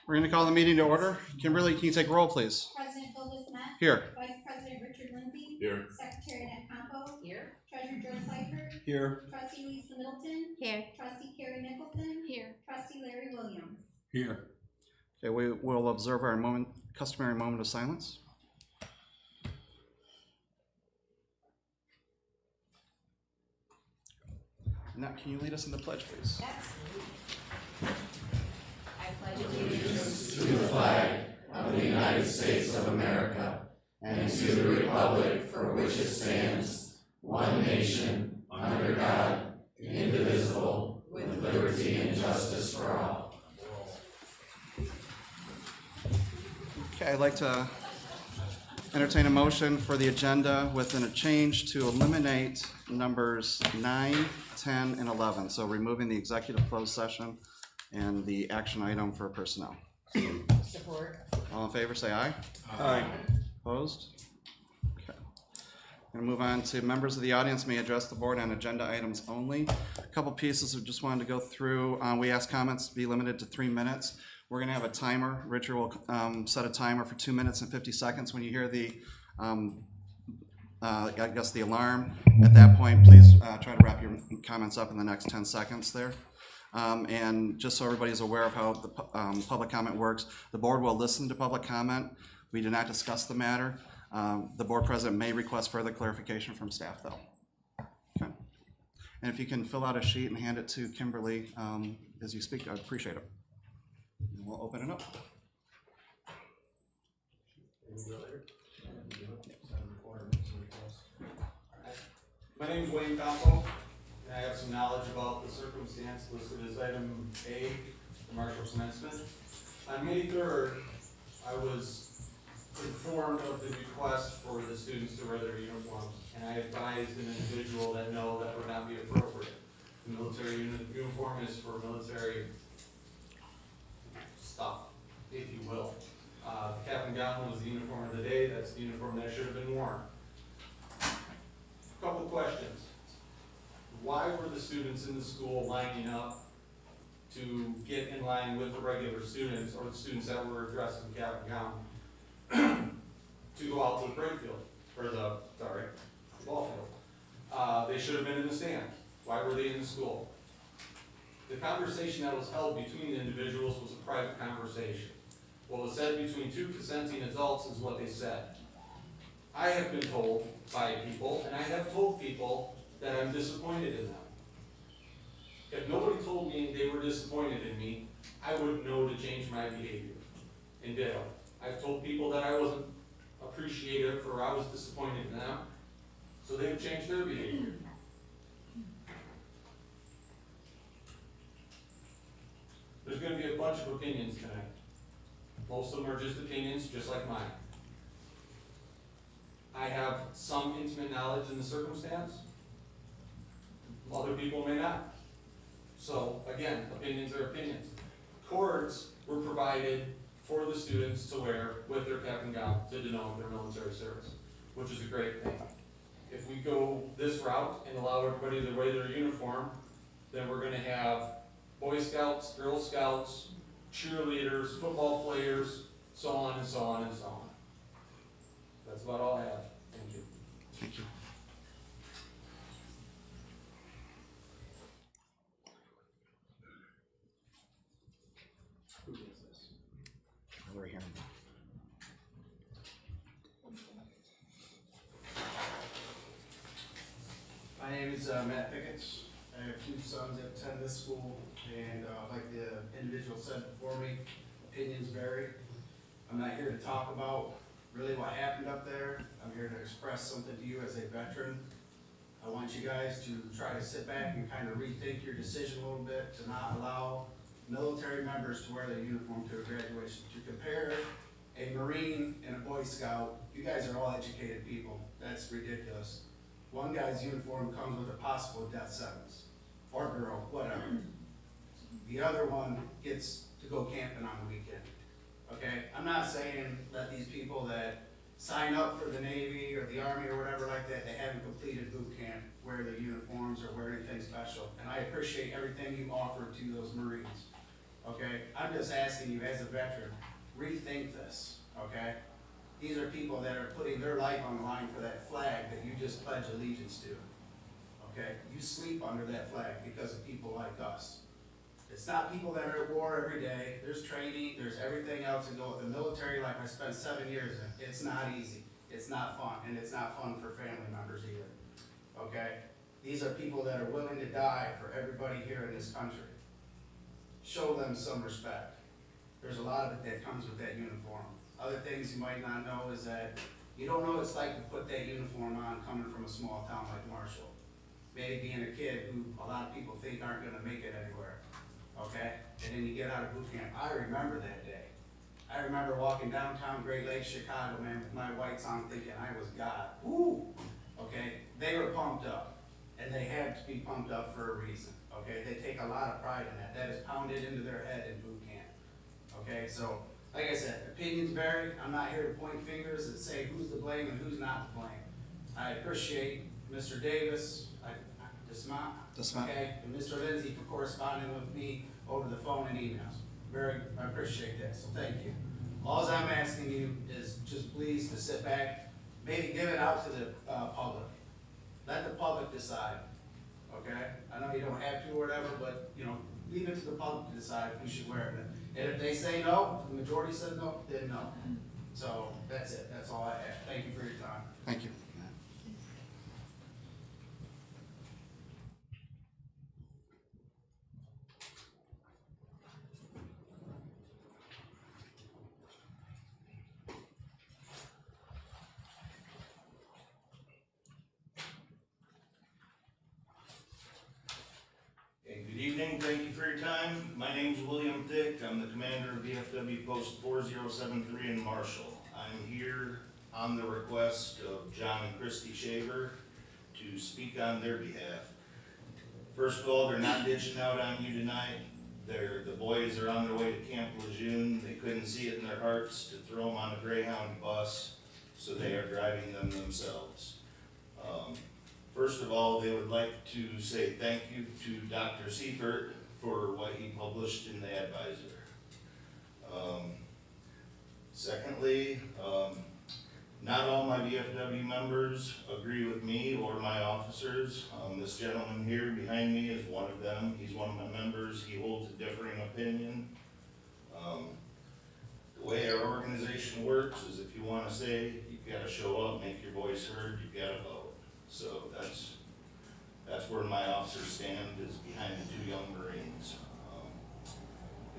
We're going to call the meeting to order. Kimberly, can you take roll, please? President Phyllis Met. Here. Vice President Richard Lindsay. Here. Secretary Annette Campo. Here. Treasurer George Seifert. Here. Trustee Lisa Middleton. Here. Trustee Carrie Nicholson. Here. Trustee Larry Williams. Here. Okay, we will observe our customary moment of silence. Now, can you lead us in the pledge, please? Absolutely. I pledge allegiance to the flag of the United States of America and to the republic for which it stands, one nation, under God, indivisible, with liberty and justice for all. Okay, I'd like to entertain a motion for the agenda with a change to eliminate numbers 9, 10, and 11. So removing the executive closed session and the action item for personnel. support. All in favor, say aye. Aye. Opposed? Okay. I'm going to move on to members of the audience may address the board on agenda items only. A couple pieces we just wanted to go through. We asked comments to be limited to 3 minutes. We're going to have a timer. Richard will set a timer for 2 minutes and 50 seconds. When you hear the, I guess the alarm, at that point, please try to wrap your comments up in the next 10 seconds there. And just so everybody's aware of how the public comment works, the board will listen to public comment. We do not discuss the matter. The board president may request further clarification from staff though. Okay. And if you can fill out a sheet and hand it to Kimberly as you speak, I'd appreciate it. And we'll open it up. My name is Wayne Campo, and I have some knowledge about the circumstance listed as item A, the martial commencement. On May 3rd, I was informed of the request for the students to wear their uniforms, and I advised an individual that no, that would not be appropriate. The military uniform is for military stuff, if you will. The cap and gown was the uniform of the day. That's the uniform that should have been worn. Couple questions. Why were the students in the school lining up to get in line with the regular students or the students that were dressed in cap and gown to go out to the parade field, or the ball field? They should have been in the stand. Why were they in the school? The conversation that was held between the individuals was a private conversation. What was said between two consenting adults is what they said. I have been told by people, and I have told people, that I'm disappointed in them. If nobody told me they were disappointed in me, I wouldn't know to change my behavior. And ditto. I've told people that I wasn't appreciative or I was disappointed in them, so they would change their behavior. There's going to be a bunch of opinions tonight. Most of them are just opinions, just like mine. I have some intimate knowledge in the circumstance. Other people may not. So again, opinions are opinions. Cords were provided for the students to wear with their cap and gown to denote their military service, which is a great thing. If we go this route and allow everybody to wear their uniform, then we're going to have Boy Scouts, Girl Scouts, cheerleaders, football players, so on and so on and so on. That's about all I have. Thank you. Thank you. Who is this? We're here. My name is Matt Pickett. I have two sons that attend this school, and like the individual said before me, opinions vary. I'm not here to talk about really what happened up there. I'm here to express something to you as a veteran. I want you guys to try to sit back and kind of rethink your decision a little bit to not allow military members to wear their uniform to a graduation. To compare a Marine and a Boy Scout, you guys are all educated people. That's ridiculous. One guy's uniform comes with a possible death sentence, or girl, whatever. The other one gets to go camping on the weekend. Okay, I'm not saying that these people that sign up for the Navy or the Army or whatever like that, they haven't completed boot camp, wear their uniforms or wear anything special. And I appreciate everything you offer to those Marines. okay? I'm just asking you as a veteran, rethink this, okay? These are people that are putting their life on the line for that flag that you just pledged allegiance to, okay? You sleep under that flag because of people like us. It's not people that are at war every day. There's training, there's everything else to go with the military, like I spent 7 years in. It's not easy, it's not fun, and it's not fun for family members either, okay? These are people that are willing to die for everybody here in this country. Show them some respect. There's a lot of it that comes with that uniform. Other things you might not know is that you don't know what it's like to put that uniform on coming from a small town like Marshall. Maybe being a kid who a lot of people think aren't gonna make it anywhere, okay? And then you get out of boot camp. I remember that day. I remember walking downtown Great Lakes, Chicago, man, with my whites on thinking I was God. Woo! Okay? They were pumped up. And they had to be pumped up for a reason, okay? They take a lot of pride in that. That is pounded into their head in boot camp, okay? So, like I said, opinions vary. I'm not here to point fingers and say who's to blame and who's not to blame. I appreciate Mr. Davis, Desmont. okay, and Mr. Lindsay for corresponding with me over the phone and emails. I appreciate that, so thank you. All I'm asking you is just please to sit back, maybe give it out to the public. Let the public decide, okay? I know you don't have to or whatever, but, you know, leave it to the public to decide if we should wear it. And if they say no, the majority said no, then no. So, that's it, that's all I have. Thank you for your time. Thank you. Okay, good evening, thank you for your time. My name's William Dick, I'm the commander of VFW Post 4073 in Marshall. I'm here on the request of John and Christy Shaver to speak on their behalf. First of all, they're not ditching out on you tonight. The boys are on their way to Camp Lejeune. They couldn't see it in their hearts to throw them on a Greyhound bus, so they are driving them themselves. First of all, they would like to say thank you to Dr. Seifert for what he published in the Advisor. Secondly, not all my VFW members agree with me or my officers. This gentleman here behind me is one of them. He's one of my members. He holds a differing opinion. The way our organization works is if you want to say, you've got to show up, make your voice heard, you've got to vote. So that's where my officers stand, is behind the two young Marines.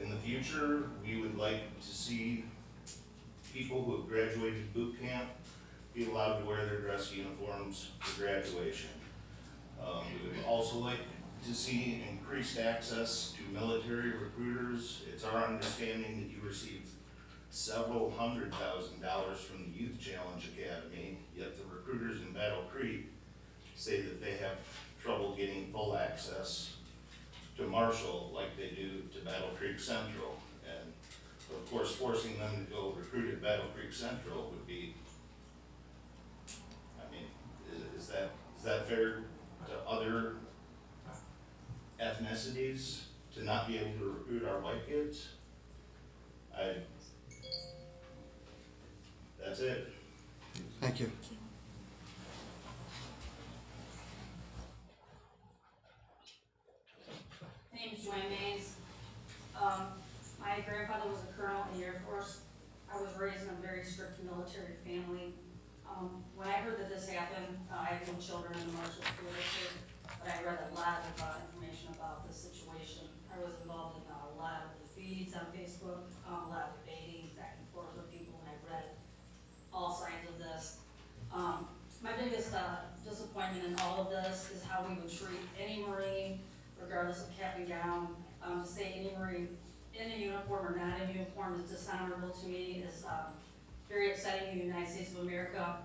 In the future, we would like to see people who have graduated boot camp be allowed to wear their dress uniforms for graduation. We would also like to see increased access to military recruiters. It's our understanding that you received several $100,000 from the Youth Challenge Academy, yet the recruiters in Battle Creek say that they have trouble getting full access to Marshall like they do to Battle Creek Central. And of course, forcing them to go recruit at Battle Creek Central would be, I mean, is that fair to other ethnicities to not be able to recruit our white kids? That's it. Thank you. My name is Joanne Mays. My grandfather was a colonel in the Air Force. I was raised in a very strict military family. When I heard that this happened, I have no children in the Marshall School District, but I read a lot of information about this situation. I was involved in a lot of feeds on Facebook, a lot of debating back and forth with people, and I read all sides of this. My biggest disappointment in all of this is how we would treat any Marine, regardless of cap and gown. To say any Marine in a uniform or not in a uniform is dishonorable to me, is very upsetting in the United States of America,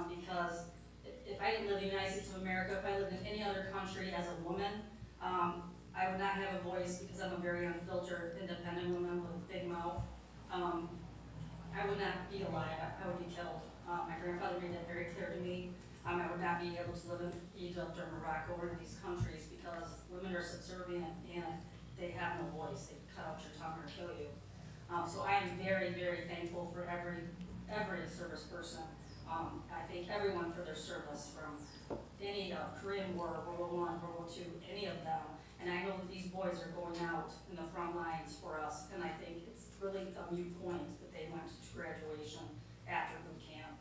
because if I didn't live in the United States of America, if I lived in any other country as a woman, I would not have a voice, because I'm a very unfiltered, independent woman with a big mouth. I would not be alive, I would be killed. My grandfather made that very clear to me. I would not be able to live in Egypt or Morocco or these countries, because women are subservient and they have no voice. They cut out your tongue. kill you. So I am very, very thankful for every service person. I thank everyone for their service, from any Korean War, World War I, World War II, any of them. And I know that these boys are going out in the front lines for us, and I think it's really a moot point that they went to graduation after boot camp.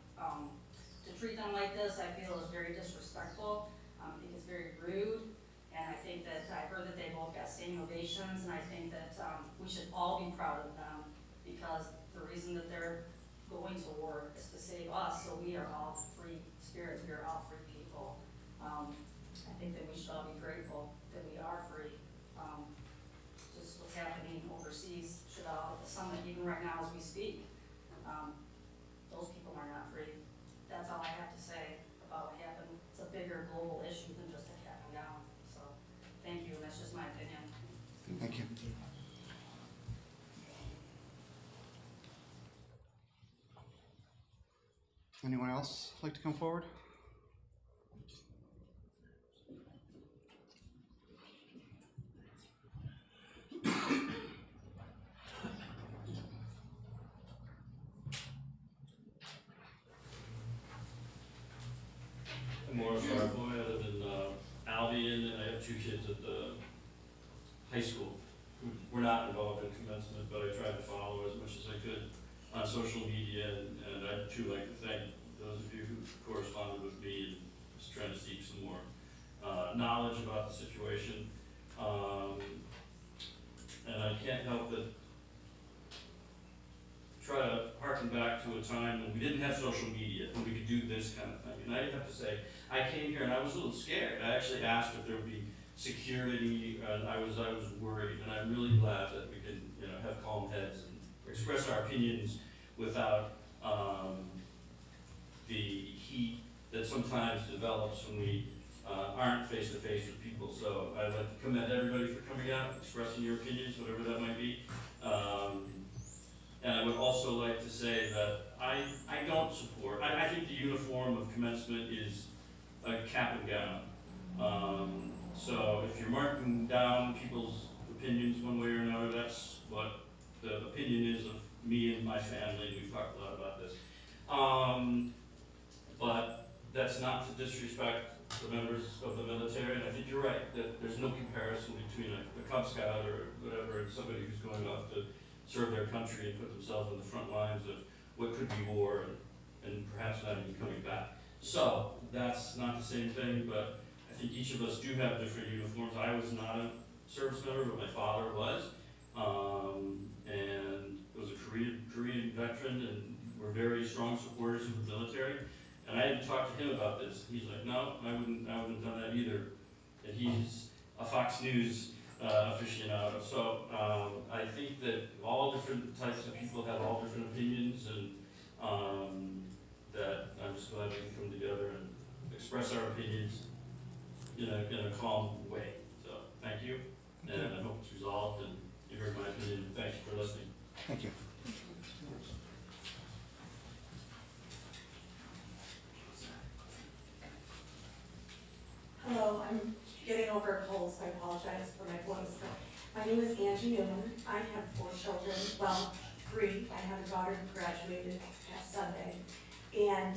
To treat them like this, I feel is very disrespectful. I think it's very rude, and I think that I heard that they both got standing ovations, and I think that we should all be proud of them, because the reason that they're going to war is to save us, so we are all free spirits, we are all free people. I think that we should all be grateful that we are free. Just what's happening overseas should all, at the summit, even right now as we speak, those people are not free. That's all I have to say about what happened. It's a bigger global issue than just a cap and gown. So, thank you, and that's just my opinion. Thank you. Anyone else like to come forward? I'm Morris Barboy. I live in Albion, and I have two kids at the high school who were not involved in commencement, but I tried to follow as much as I could on social media, and I'd too like to thank those of you who corresponded with me and was trying to seek some more knowledge about the situation. And I can't help but try to harken back to a time when we didn't have social media, when we could do this kind of thing. And I have to say, I came here and I was a little scared. I actually asked if there would be security, and I was worried. And I'm really glad that we can, have calm heads and express our opinions without the heat that sometimes develops when we aren't face to face with people. So I'd like to commend everybody for coming out, expressing your opinions, whatever that might be. And I would also like to say that I don't support, I think the uniform of commencement is a cap and gown. So if you're marking down people's opinions one way or another, that's what the opinion is of me and my family. We've talked a lot about this. But that's not to disrespect the members of the military, and I think you're right, that there's no comparison between a Cub Scout or whatever and somebody who's going off to serve their country and put themselves on the front lines of what could be war and perhaps not even coming back. So that's not the same thing, but I think each of us do have different uniforms. I was not a service member, but my father was, and was a Korean veteran, and we're very strong supporters of the military. And I had to talk to him about this. He's like, no, I wouldn't have done that either. And he's a Fox News aficionado. So I think that all different types of people have all different opinions, and that I'm just glad we can come together and express our opinions in a calm way. So thank you, and I hope it's resolved, and you heard my opinion. Thank you for listening. Thank you. Hello, I'm getting over a cold, so I apologize for my voice. My name is Angie Newman. I have 4 children, well, 3. I have a daughter who graduated past Sunday. And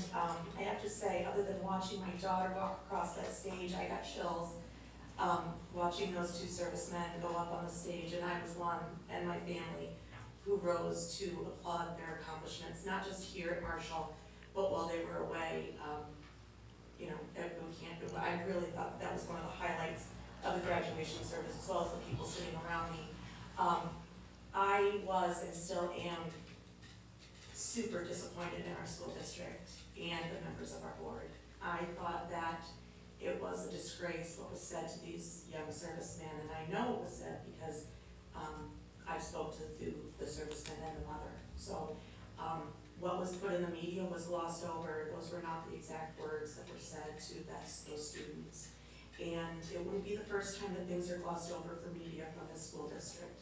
I have to say, other than watching my daughter walk across that stage, I got chills watching those 2 servicemen go up on the stage. And I was one, and my family, who rose to applaud their accomplishments, not just here at Marshall, but while they were away. At boot camp. I really thought that was one of the highlights of the graduation service, as well as the people sitting around me. I was and still am super disappointed in our school district and the members of our board. I thought that it was a disgrace what was said to these young servicemen, and I know it was said because I spoke to the servicemen and the mother. So what was put in the media was glossed over. Those were not the exact words that were said to those students. And it wouldn't be the first time that things are glossed over for media from this school district.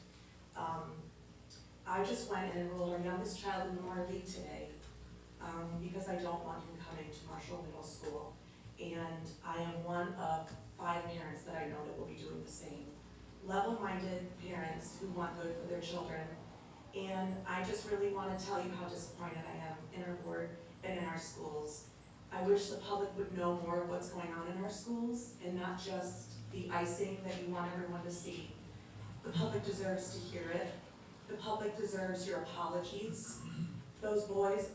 I just went and enrolled our youngest child in the Moore League today because I don't want him coming to Marshall Middle School. And I am one of 5 parents that I know that will be doing the same. Level-minded parents who want good for their children And I just really want to tell you how disappointed I am in our board and in our schools. I wish the public would know more of what's going on in our schools and not just the icing that you want everyone to see. The public deserves to hear it. The public deserves your apologies. Those boys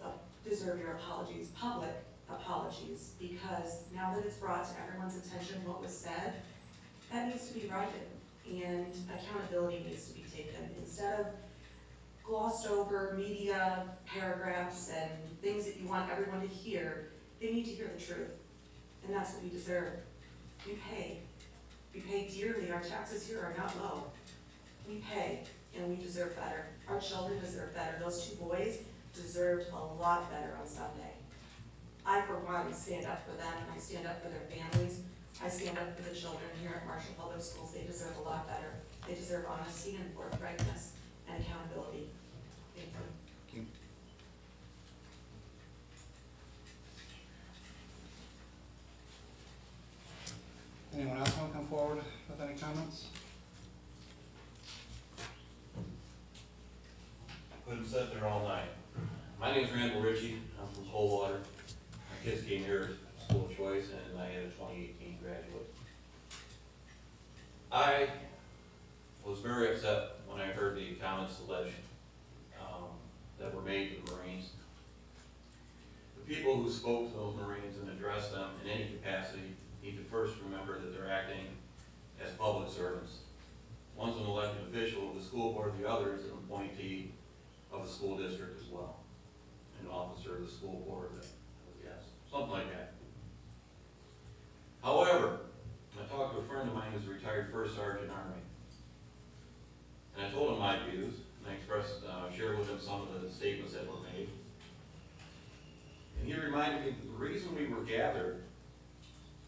deserve your apologies, public apologies, because now that it's brought to everyone's attention what was said, that needs to be righted and accountability needs to be taken. Instead of glossed over media paragraphs and things that you want everyone to hear, they need to hear the truth. And that's what we deserve. We pay dearly. Our taxes here are not low. We pay, and we deserve better. Our children deserve better. Those 2 boys deserved a lot better on Sunday. I, for one, stand up for them, and I stand up for their families. I stand up for the children here at Marshall Public Schools. They deserve a lot better. They deserve honesty and forthrightness and accountability. Thank you. Thank you. Anyone else want to come forward with any comments? Couldn't sit there all night. My name is Randall Ritchie. I'm from Coldwater. My kids came here as school choice, and I had a 2018 graduate. I was very upset when I heard the comments alleged that were made to the Marines. The people who spoke to those Marines and addressed them in any capacity need to first remember that they're acting as public servants. One's an elected official of the school board, the other is an appointee of the school district as well. An officer of the school board, yes, something like that. However, I talked to a friend of mine who's a retired first sergeant Army. And I told him my views, and I shared with him some of the statements that were made. And he reminded me that the reason we were gathered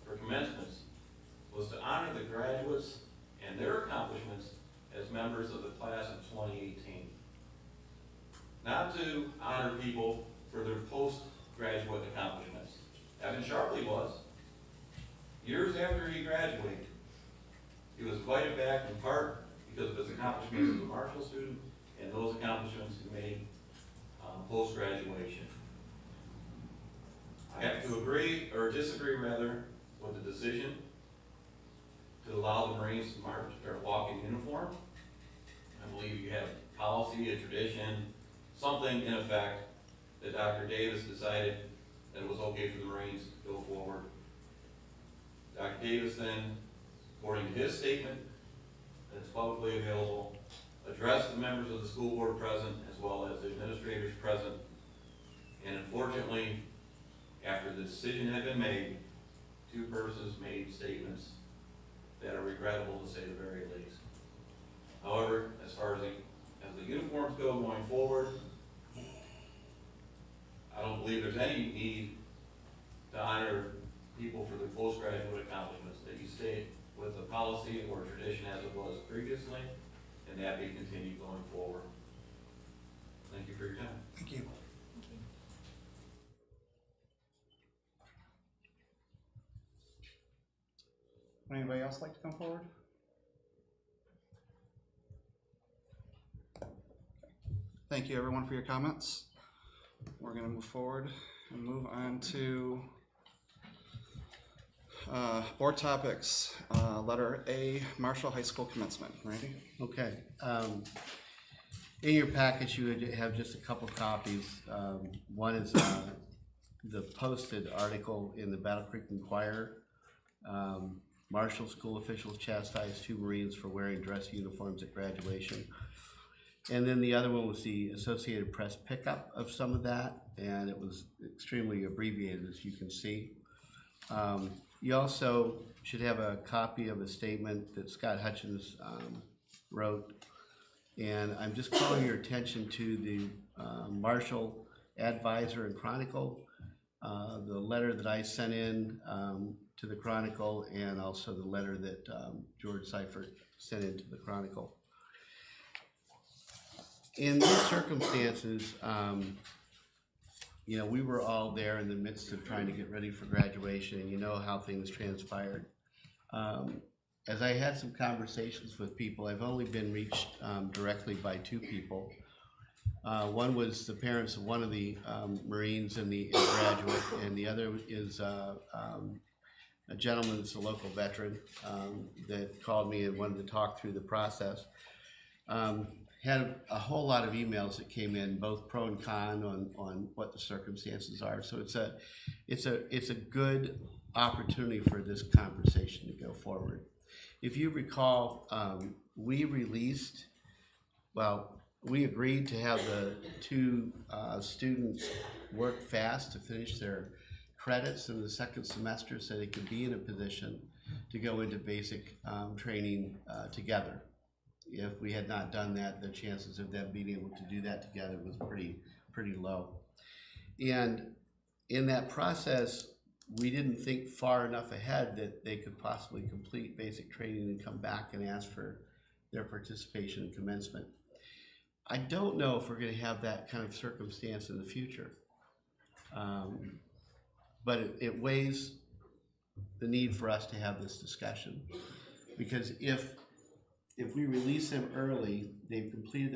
for commencements was to honor the graduates and their accomplishments as members of the class of 2018. Not to honor people for their postgraduate accomplishments. Evan Sharpley was. Years after he graduated, he was invited back in part because of his accomplishments as a Marshall student and those accomplishments he made post-graduation. I have to agree, or disagree rather, with the decision to allow the Marines to march or walk in uniform. I believe you have policy, a tradition, something in effect that Dr. Davis decided that it was okay for the Marines to go forward. Dr. Davis then, according to his statement that's publicly available, addressed the members of the school board present as well as the administrators present. And unfortunately, after the decision had been made, 2 persons made statements that are regrettable to say the very least. However, as far as the uniforms go going forward, I don't believe there's any need to honor people for their postgraduate accomplishments, that you stay with the policy or tradition as it was previously, and that be continued going forward. Thank you for your time. Thank you. Would anybody else like to come forward? Thank you everyone for your comments. We're going to move forward and move on to board topics. Letter A, Marshall High School commencement. Randy? Okay. In your package, you would have just a couple copies. One is the posted article in the Battle Creek Enquirer. Marshall school officials chastised 2 Marines for wearing dress uniforms at graduation. And then the other one was the Associated Press pickup of some of that, and it was extremely abbreviated, as you can see. You also should have a copy of a statement that Scott Hutchins wrote, and I'm just calling your attention to the Marshall Advisor and Chronicle, the letter that I sent in to the Chronicle, and also the letter that George Seifert sent into the Chronicle. In these circumstances, you know, we were all there in the midst of trying to get ready for graduation, and you know how things transpired. As I had some conversations with people, I've only been reached directly by 2 people, One was the parents of one of the Marines and the graduate, and the other is a gentleman that's a local veteran that called me and wanted to talk through the process. Had a whole lot of emails that came in, both pro and con on what the circumstances are. So it's a good opportunity for this conversation to go forward. If you recall, we agreed to have the two students work fast to finish their credits in the second semester so they could be in a position to go into basic training together. If we had not done that, the chances of them being able to do that together was pretty low. And in that process, we didn't think far enough ahead that they could possibly complete basic training and come back and ask for their participation in commencement. I don't know if we're going to have that kind of circumstance in the future, but it weighs the need for us to have this discussion, because if we release them early, they've completed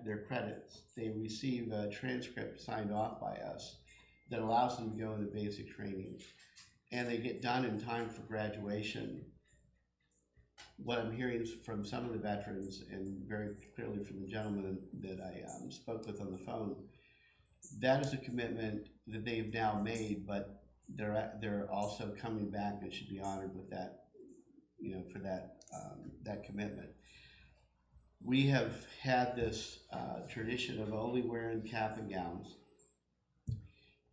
their credits, they receive a transcript signed off by us that allows them to go into basic training, and they get done in time for graduation. What I'm hearing is from some of the veterans, and very clearly from the gentleman that I spoke with on the phone, that is a commitment that they've now made, but they're also coming back and should be honored with that, for that commitment. We have had this tradition of only wearing cap and gowns,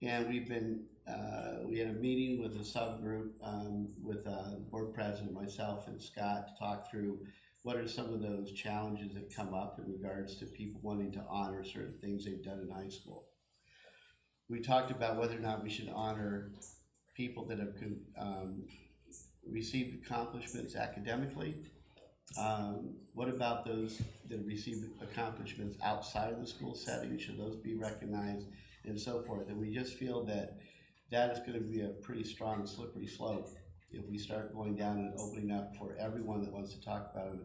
and we had a meeting with a subgroup with the board president, myself, and Scott to talk through what are some of those challenges that come up in regards to people wanting to honor certain things they've done in high school. We talked about whether or not we should honor people that have received accomplishments academically. What about those that have received accomplishments outside of the school setting? Should those be recognized, and so forth? And we just feel that is going to be a pretty strong slippery slope if we start going down and opening up for everyone that wants to talk about an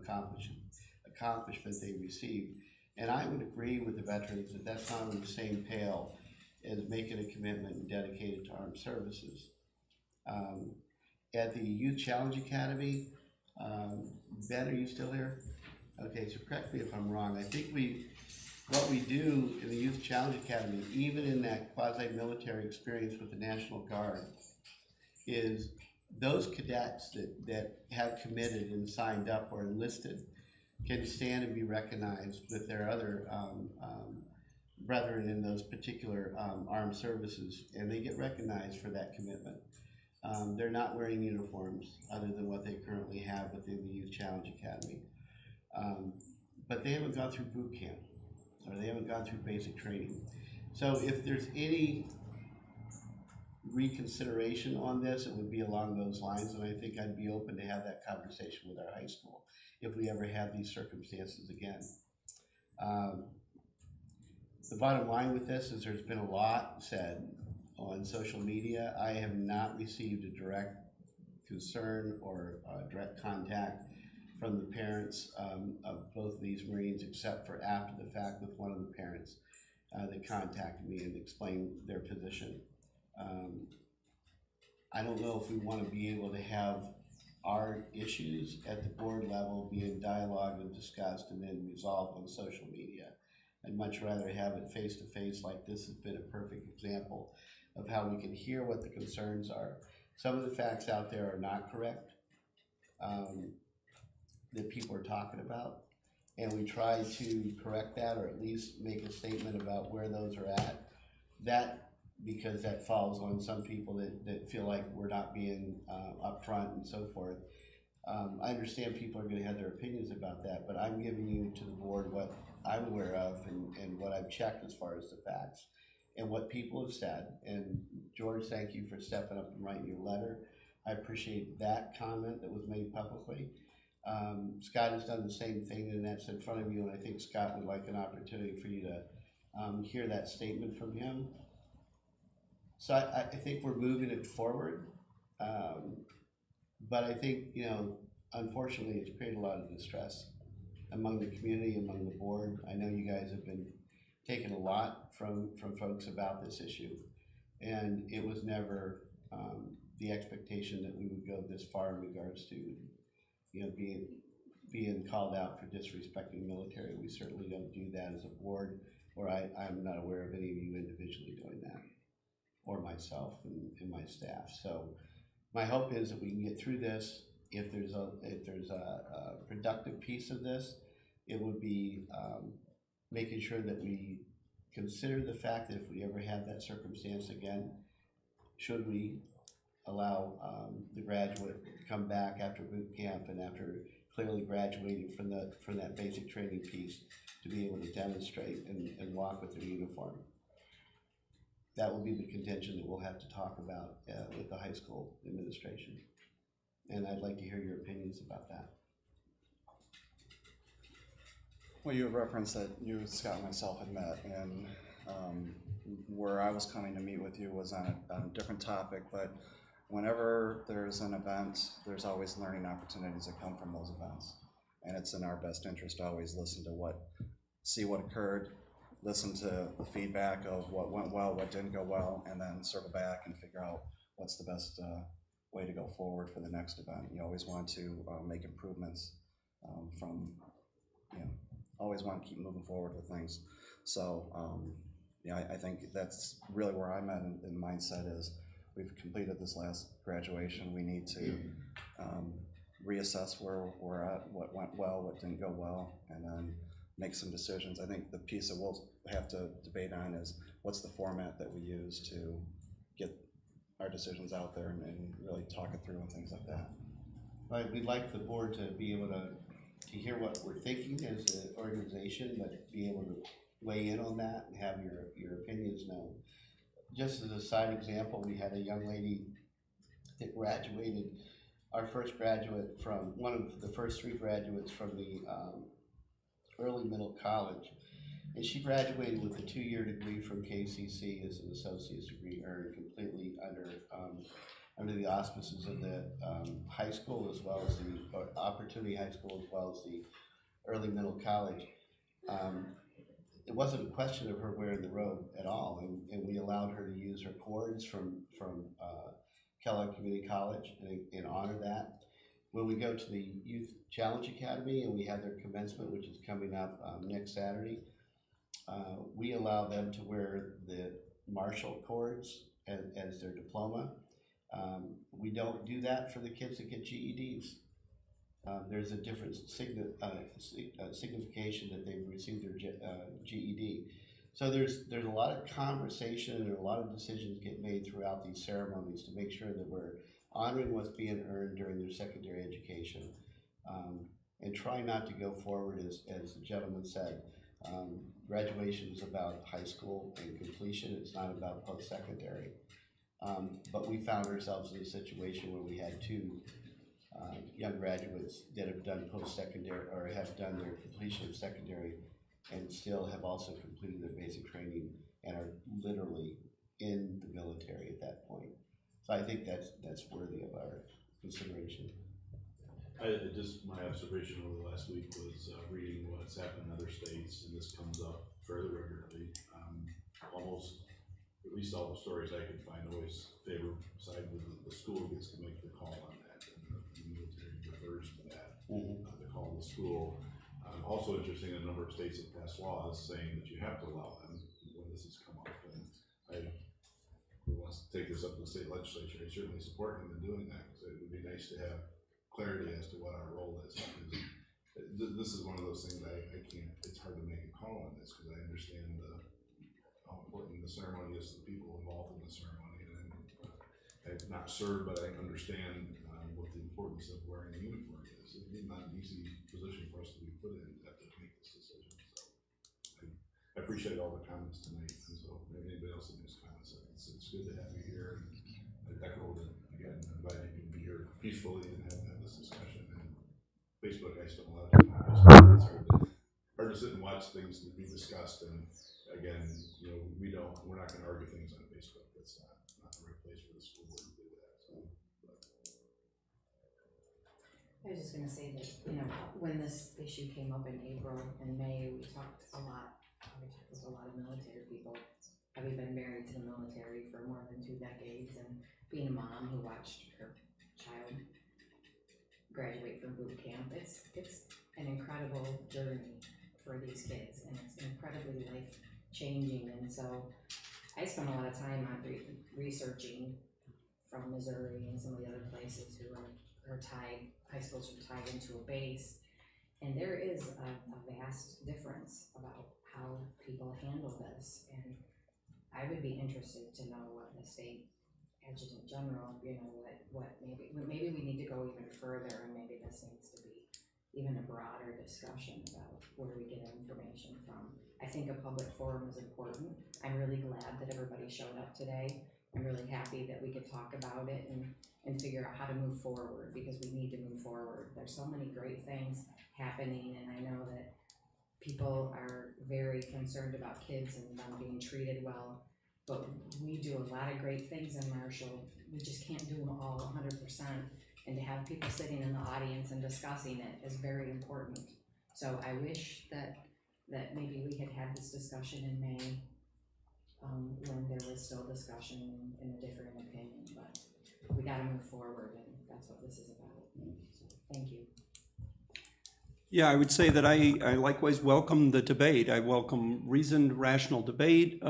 accomplishment they received. And I would agree with the veterans that that's not on the same pale as making a commitment and dedicated to armed services. At the Youth Challenge Academy, Ben, are you still here? Okay, so correct me if I'm wrong. I think what we do in the Youth Challenge Academy, even in that quasi-military experience with the National Guard, is those cadets that have committed and signed up or enlisted can stand and be recognized with their other brethren in those particular armed services, and they get recognized for that commitment. They're not wearing uniforms other than what they currently have within the Youth Challenge Academy. But they haven't gone through boot camp, or they haven't gone through basic training. So if there's any reconsideration on this, it would be along those lines, and I think I'd be open to have that conversation with our high school if we ever have these circumstances again. The bottom line with this is there's been a lot said on social media. I have not received a direct concern or direct contact from the parents of both of these Marines, except for after the fact with one of the parents that contacted me and explained their position. I don't know if we want to be able to have our issues at the board level being dialogued and discussed and then resolved on social media. I'd much rather have it face to face, like this has been a perfect example of how we can hear what the concerns are. Some of the facts out there are not correct that people are talking about, and we try to correct that, or at least make a statement about where those are at. Because that falls on some people that feel like we're not being upfront and so forth. I understand people are going to have their opinions about that, but I'm giving you to the board what I'm aware of and what I've checked as far as the facts and what people have said. And George, thank you for stepping up and writing your letter. I appreciate that comment that was made publicly. Scott has done the same thing, and that's in front of you, and I think Scott would like an opportunity for you to hear that statement from him. So I think we're moving it forward, but I think, unfortunately, it's created a lot of distress among the community, among the board. I know you guys have been taken a lot from folks about this issue. And it was never the expectation that we would go this far in regards to, being called out for disrespecting military. We certainly don't do that as a board, or I'm not aware of any of you individually doing that, or myself and my staff. So my hope is that we can get through this. If there's a productive piece of this, it would be making sure that we consider the fact that if we ever have that circumstance again, should we allow the graduate to come back after boot camp and after clearly graduating from that basic training piece to be able to demonstrate and walk with their uniform. That will be the contention that we'll have to talk about with the high school administration. And I'd like to hear your opinions about that. Well, you referenced that you, Scott, and myself had met, and where I was coming to meet with you was on a different topic, but whenever there's an event, there's always learning opportunities that come from those events. And it's in our best interest to always see what occurred, listen to the feedback of what went well, what didn't go well, and then circle back and figure out what's the best way to go forward for the next event. You always want to make improvements always want to keep moving forward with things. So I think that's really where I'm at in mindset is we've completed this last graduation. We need to reassess where we're at, what went well, what didn't go well, and then make some decisions. I think the piece that we'll have to debate on is what's the format that we use to get our decisions out there and really talk it through and things like that. But we'd like the board to be able to hear what we're thinking as an organization, but be able to weigh in on that and have your opinions known. Just as a side example, we had a young lady that graduated, our first graduate from, one of the first 3 graduates from the early middle college. And she graduated with a 2-year degree from KCC as an associate's degree earned completely under the auspices of the high school, as well as the Opportunity High School, as well as the early middle college. It wasn't a question of her wearing the robe at all, and we allowed her to use her cords from Kellogg Community College and honor that. When we go to the Youth Challenge Academy and we have their commencement, which is coming up next Saturday, we allow them to wear the Marshall cords as their diploma. We don't do that for the kids that get GEDs. There's a different signification that they've received their GED. So there's a lot of conversation and a lot of decisions get made throughout these ceremonies to make sure that we're honoring what's being earned during their secondary education, and try not to go forward as the gentleman said. Graduation is about high school and completion. It's not about post-secondary. But we found ourselves in a situation where we had 2 young graduates that have done post-secondary or have done their completion of secondary and still have also completed their basic training and are literally in the military at that point. So I think that's worthy of our consideration. My observation over the last week was reading what's happened in other states, and this comes up fairly regularly. Almost, at least all the stories I could find, always favor side with the school gets to make the call on that, and the military refers to that, the call of the school. Also interesting, a number of states have passed laws saying that you have to allow them when this has come up, and I want to take this up to the state legislature. I certainly support them in doing that, because it would be nice to have clarity as to what our role is. Because this is one of those things I can't, it's hard to make a call on this, because I understand how important the ceremony is to the people involved in the ceremony, and I've not served, but I understand what the importance of wearing a uniform is. It's not an easy position for us to be put in to have to make this decision. So I appreciate all the comments tonight, and so maybe anybody else in these comments, it's good to have you here, and I echo that again. I'm glad you can be here peacefully and have this discussion. And Facebook, I spend a lot of time on Facebook. It's hard to sit and watch things that be discussed, and again, we're not going to argue things on Facebook. That's not the right place for the school board to do that. So, I was just gonna say that, when this issue came up in April and May, we talked a lot there's a lot of military people, having been married to the military for more than 2 decades and being a mom who watched her child graduate from boot camp. It's an incredible journey for these kids, and it's incredibly life changing. And so I spent a lot of time on researching from Missouri and some of the other places who are tied, high schools are tied into a base. And there is a vast difference about how people handle this. And I would be interested to know what the state adjutant general, what maybe we need to go even further, and maybe this needs to be even a broader discussion about where we get information from. I think a public forum is important. I'm really glad that everybody showed up today. I'm really happy that we could talk about it and figure out how to move forward, because we need to move forward. There's so many great things happening, and I know that people are very concerned about kids and them being treated well. But we do a lot of great things in Marshall. We just can't do them all 100%. And to have people sitting in the audience and discussing it is very important. So I wish that maybe we had had this discussion in May, when there was still discussion and a differing opinion. But we got to move forward, and that's what this is about. So thank you. Yeah, I would say that I likewise welcome the debate. I welcome reasoned, rational debate,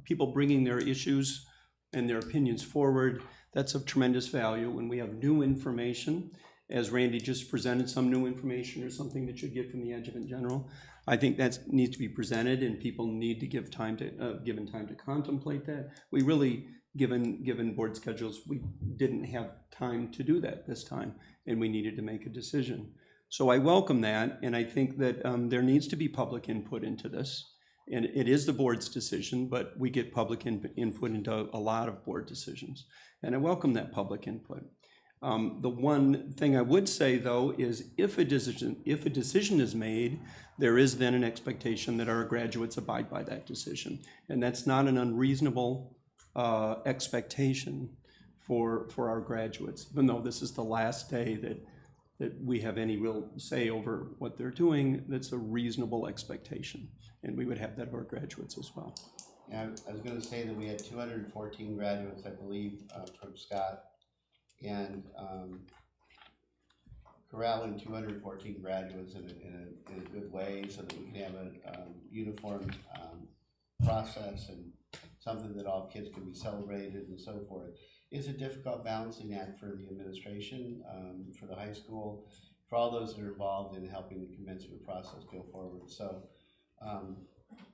people bringing their issues and their opinions forward. That's of tremendous value when we have new information, as Randy just presented some new information or something that you get from the adjutant general. I think that needs to be presented, and people need to give time to given time to contemplate that. We really, given board schedules, we didn't have time to do that this time, and we needed to make a decision. So I welcome that, and I think that there needs to be public input into this. And it is the board's decision, but we get public input into a lot of board decisions. And I welcome that public input. The one thing I would say, though, is if a decision is made, there is then an expectation that our graduates abide by that decision. And that's not an unreasonable expectation for our graduates, even though this is the last day that we have any real say over what they're doing. That's a reasonable expectation, and we would have that of our graduates as well. Yeah, I was going to say that we had 214 graduates, I believe, from Scott, and corralling 214 graduates in a good way so that we can have a uniform process and something that all kids can be celebrated and so forth. It's a difficult balancing act for the administration, for the high school, for all those that are involved in helping the commencement process go forward. So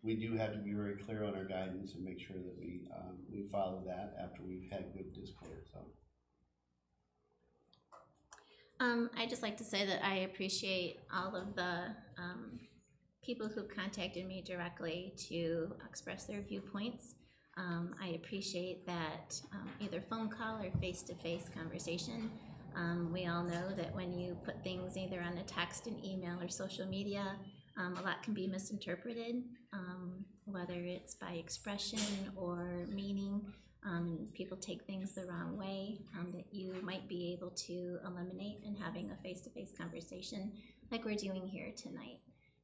we do have to be very clear on our guidance and make sure that we follow that after we've had good discourse. So. I'd just like to say that I appreciate all of the people who contacted me directly to express their viewpoints. I appreciate that either phone call or face-to-face conversation. We all know that when you put things either on a text, an email, or social media, a lot can be misinterpreted, whether it's by expression or meaning. People take things the wrong way, that you might be able to eliminate in having a face-to-face conversation like we're doing here tonight.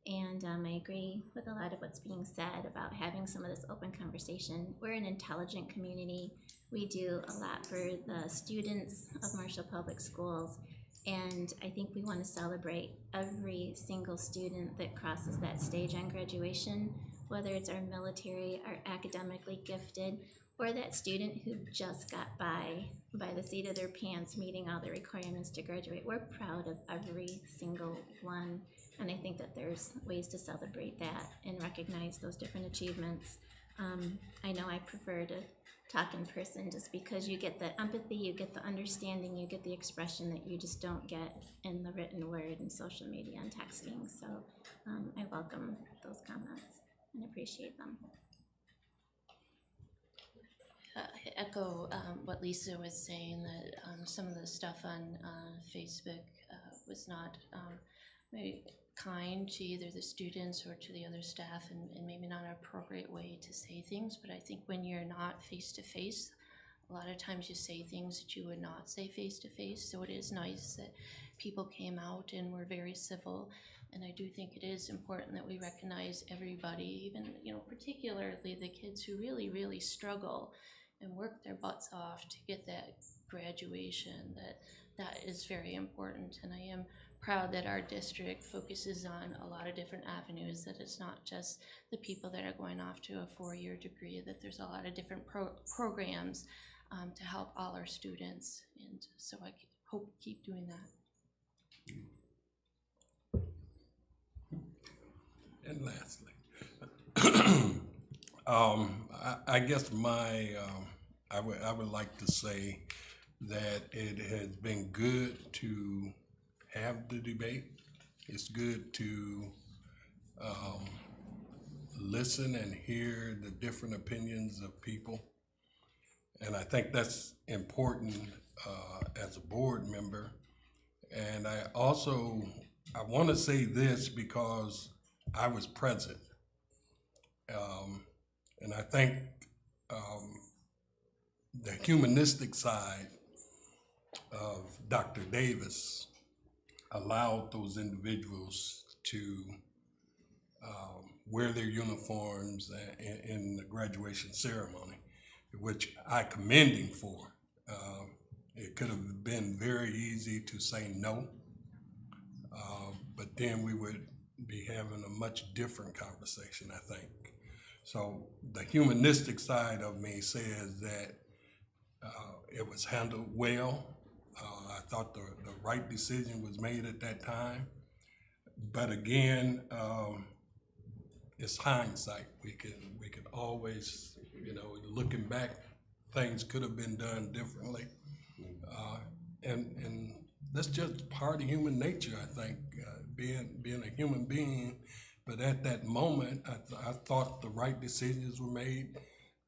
And I agree with a lot of what's being said about having some of this open conversation. We're an intelligent community. We do a lot for the students of Marshall Public Schools, and I think we want to celebrate every single student that crosses that stage on graduation, whether it's our military, our academically gifted, or that student who just got by the seat of their pants meeting all the requirements to graduate. We're proud of every single one, and I think that there's ways to celebrate that and recognize those different achievements. I know I prefer to talk in person just because you get the empathy, you get the understanding, you get the expression that you just don't get in the written word and social media and texting. So I welcome those comments and appreciate them. Echo what Lisa was saying, that some of the stuff on Facebook was not maybe kind to either the students or to the other staff, and maybe not an appropriate way to say things. But I think when you're not face-to-face, a lot of times you say things that you would not say face-to-face. So it is nice that people came out and were very civil And I do think it is important that we recognize everybody, even, you know, particularly the kids who really, really struggle and work their butts off to get that graduation. That is very important. And I am proud that our district focuses on a lot of different avenues, that it's not just the people that are going off to a 4-year degree, that there's a lot of different programs to help all our students. And so I hope we keep doing that. And lastly, I guess I would like to say that it has been good to have the debate. It's good to listen and hear the different opinions of people. And I think that's important as a board member. And I want to say this because I was present. And I think the humanistic side of Dr. Davis allowed those individuals to wear their uniforms in the graduation ceremony, which I commend him for. It could have been very easy to say no, but then we would be having a much different conversation, I think. So the humanistic side of me says that it was handled well. I thought the right decision was made at that time. But again, it's hindsight. We could always, you know, looking back, things could have been done differently. And that's just part of human nature, I think, being a human being. But at that moment, I thought the right decisions were made.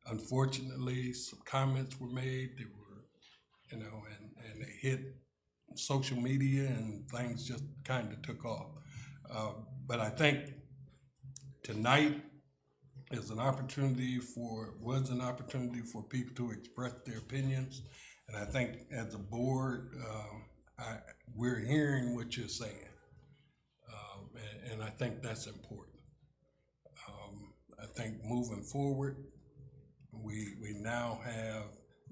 Unfortunately, some comments were made that were, you know, and they hit social media and things just kind of took off. But I think tonight was an opportunity for people to express their opinions. And I think as a board, we're hearing what you're saying. And I think that's important. I think moving forward, we now have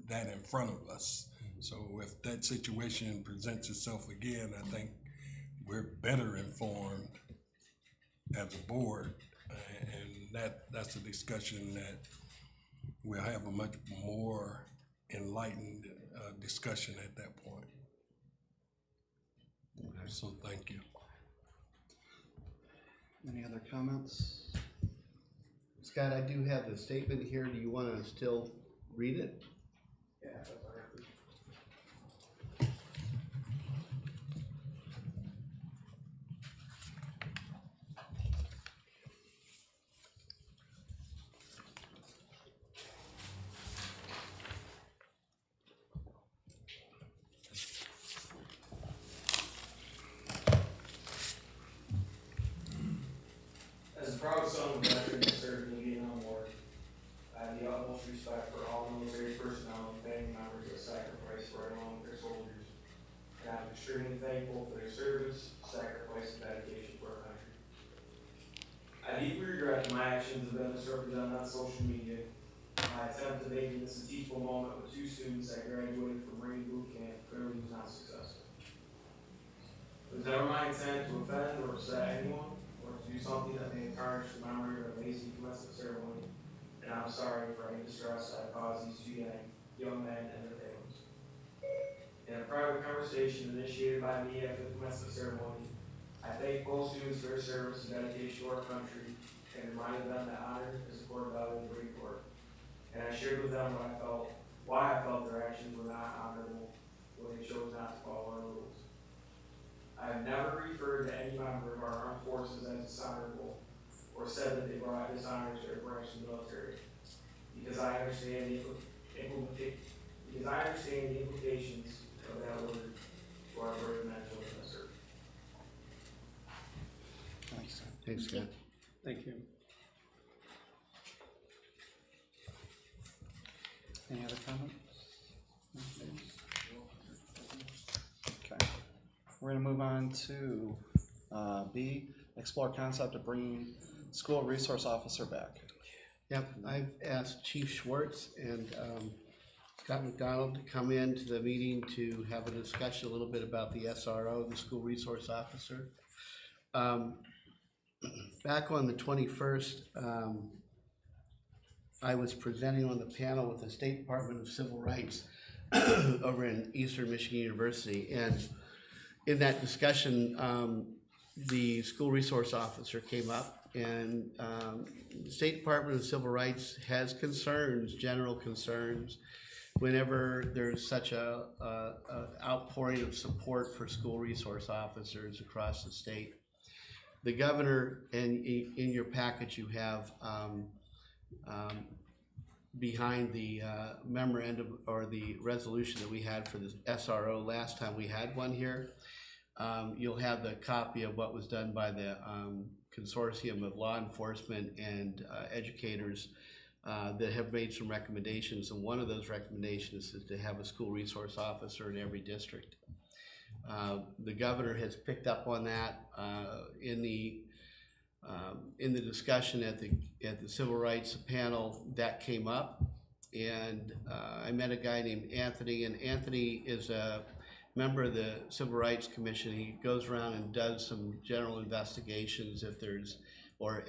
that in front of us. So if that situation presents itself again, I think we're better informed as a board, and that's a discussion that we'll have a much more enlightened discussion at that point. So thank you. Any other comments? Scott, I do have the statement here. Do you want to still read it? Yeah, that's all right. As a proud son of a veteran who served in the Vietnam War, I have the utmost respect for all military personnel and family members that sacrifice right along with their soldiers. And I'm extremely thankful for their service, sacrifice, and dedication to our country. I deeply regret that my actions have been misrepresented on social media. My attempt at making this a teachable moment with 2 students that graduated from Marine boot camp clearly was not successful. It was never my intent to offend or upset anyone, or to do something that may tarnish the memory of an amazing commencement ceremony, and I'm sorry for any distress I caused these 2 young men and their families. In a private conversation initiated by me after the commencement ceremony, I thanked both students for their service and dedication to our country, and reminded them that honor is a core value of the Marine Corps. And I shared with them why I felt their actions were not honorable when they chose not to follow our rules. I have never referred to any member of our armed forces as dishonorable or said that they brought dishonor to their branch of the military, because I understand the implications of that word to our brave men and children that serve. Thanks. Thanks, Scott. Thank you. Any other comments? Okay. We're gonna move on to B, explore concept of bringing school resource officer back. Yep, I've asked Chief Schwartz and Scott McDonald to come into the meeting to have a discussion a little bit about the SRO, the school resource officer. Back on the 21st, I was presenting on the panel with the State Department of Civil Rights over in Eastern Michigan University, and in that discussion, the school resource officer came up, and the State Department of Civil Rights has concerns, general concerns, whenever there's such a outpouring of support for school resource officers across the state. The governor, and in your package you have behind the memorandum or the resolution that we had for the SRO last time we had one here, you'll have the copy of what was done by the consortium of law enforcement and educators that have made some recommendations, and one of those recommendations is to have a school resource officer in every district. The governor has picked up on that in the discussion at the civil rights panel. That came up, and I met a guy named Anthony, and Anthony is a member of the Civil Rights Commission. He goes around and does some general investigations if there's, or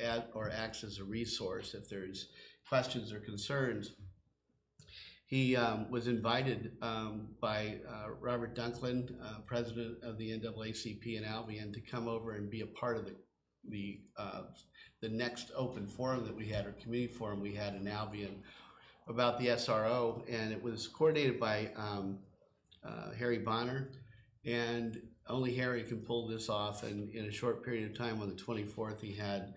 acts as a resource if there's questions or concerns. He was invited by Robert Dunklin, president of the NAACP in Albion, to come over and be a part of the next open forum that we had, or community forum we had in Albion about the SRO, and it was coordinated by Harry Bonner, and only Harry can pull this off. And in a short period of time, on the 24th, he had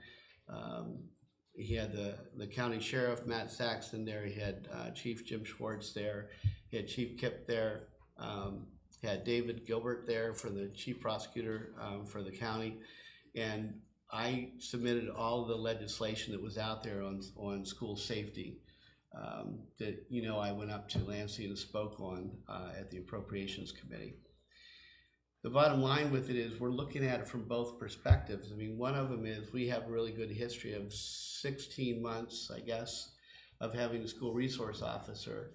the county sheriff, Matt Saxton, there. He had Chief Jim Schwartz there. He had Chief Kip there. He had David Gilbert there for the chief prosecutor for the county. And I submitted all of the legislation that was out there on school safety that, you know, I went up to Lansing and spoke on at the Appropriations Committee. The bottom line with it is we're looking at it from both perspectives. I mean, one of them is we have a really good history of 16 months, I guess, of having a school resource officer.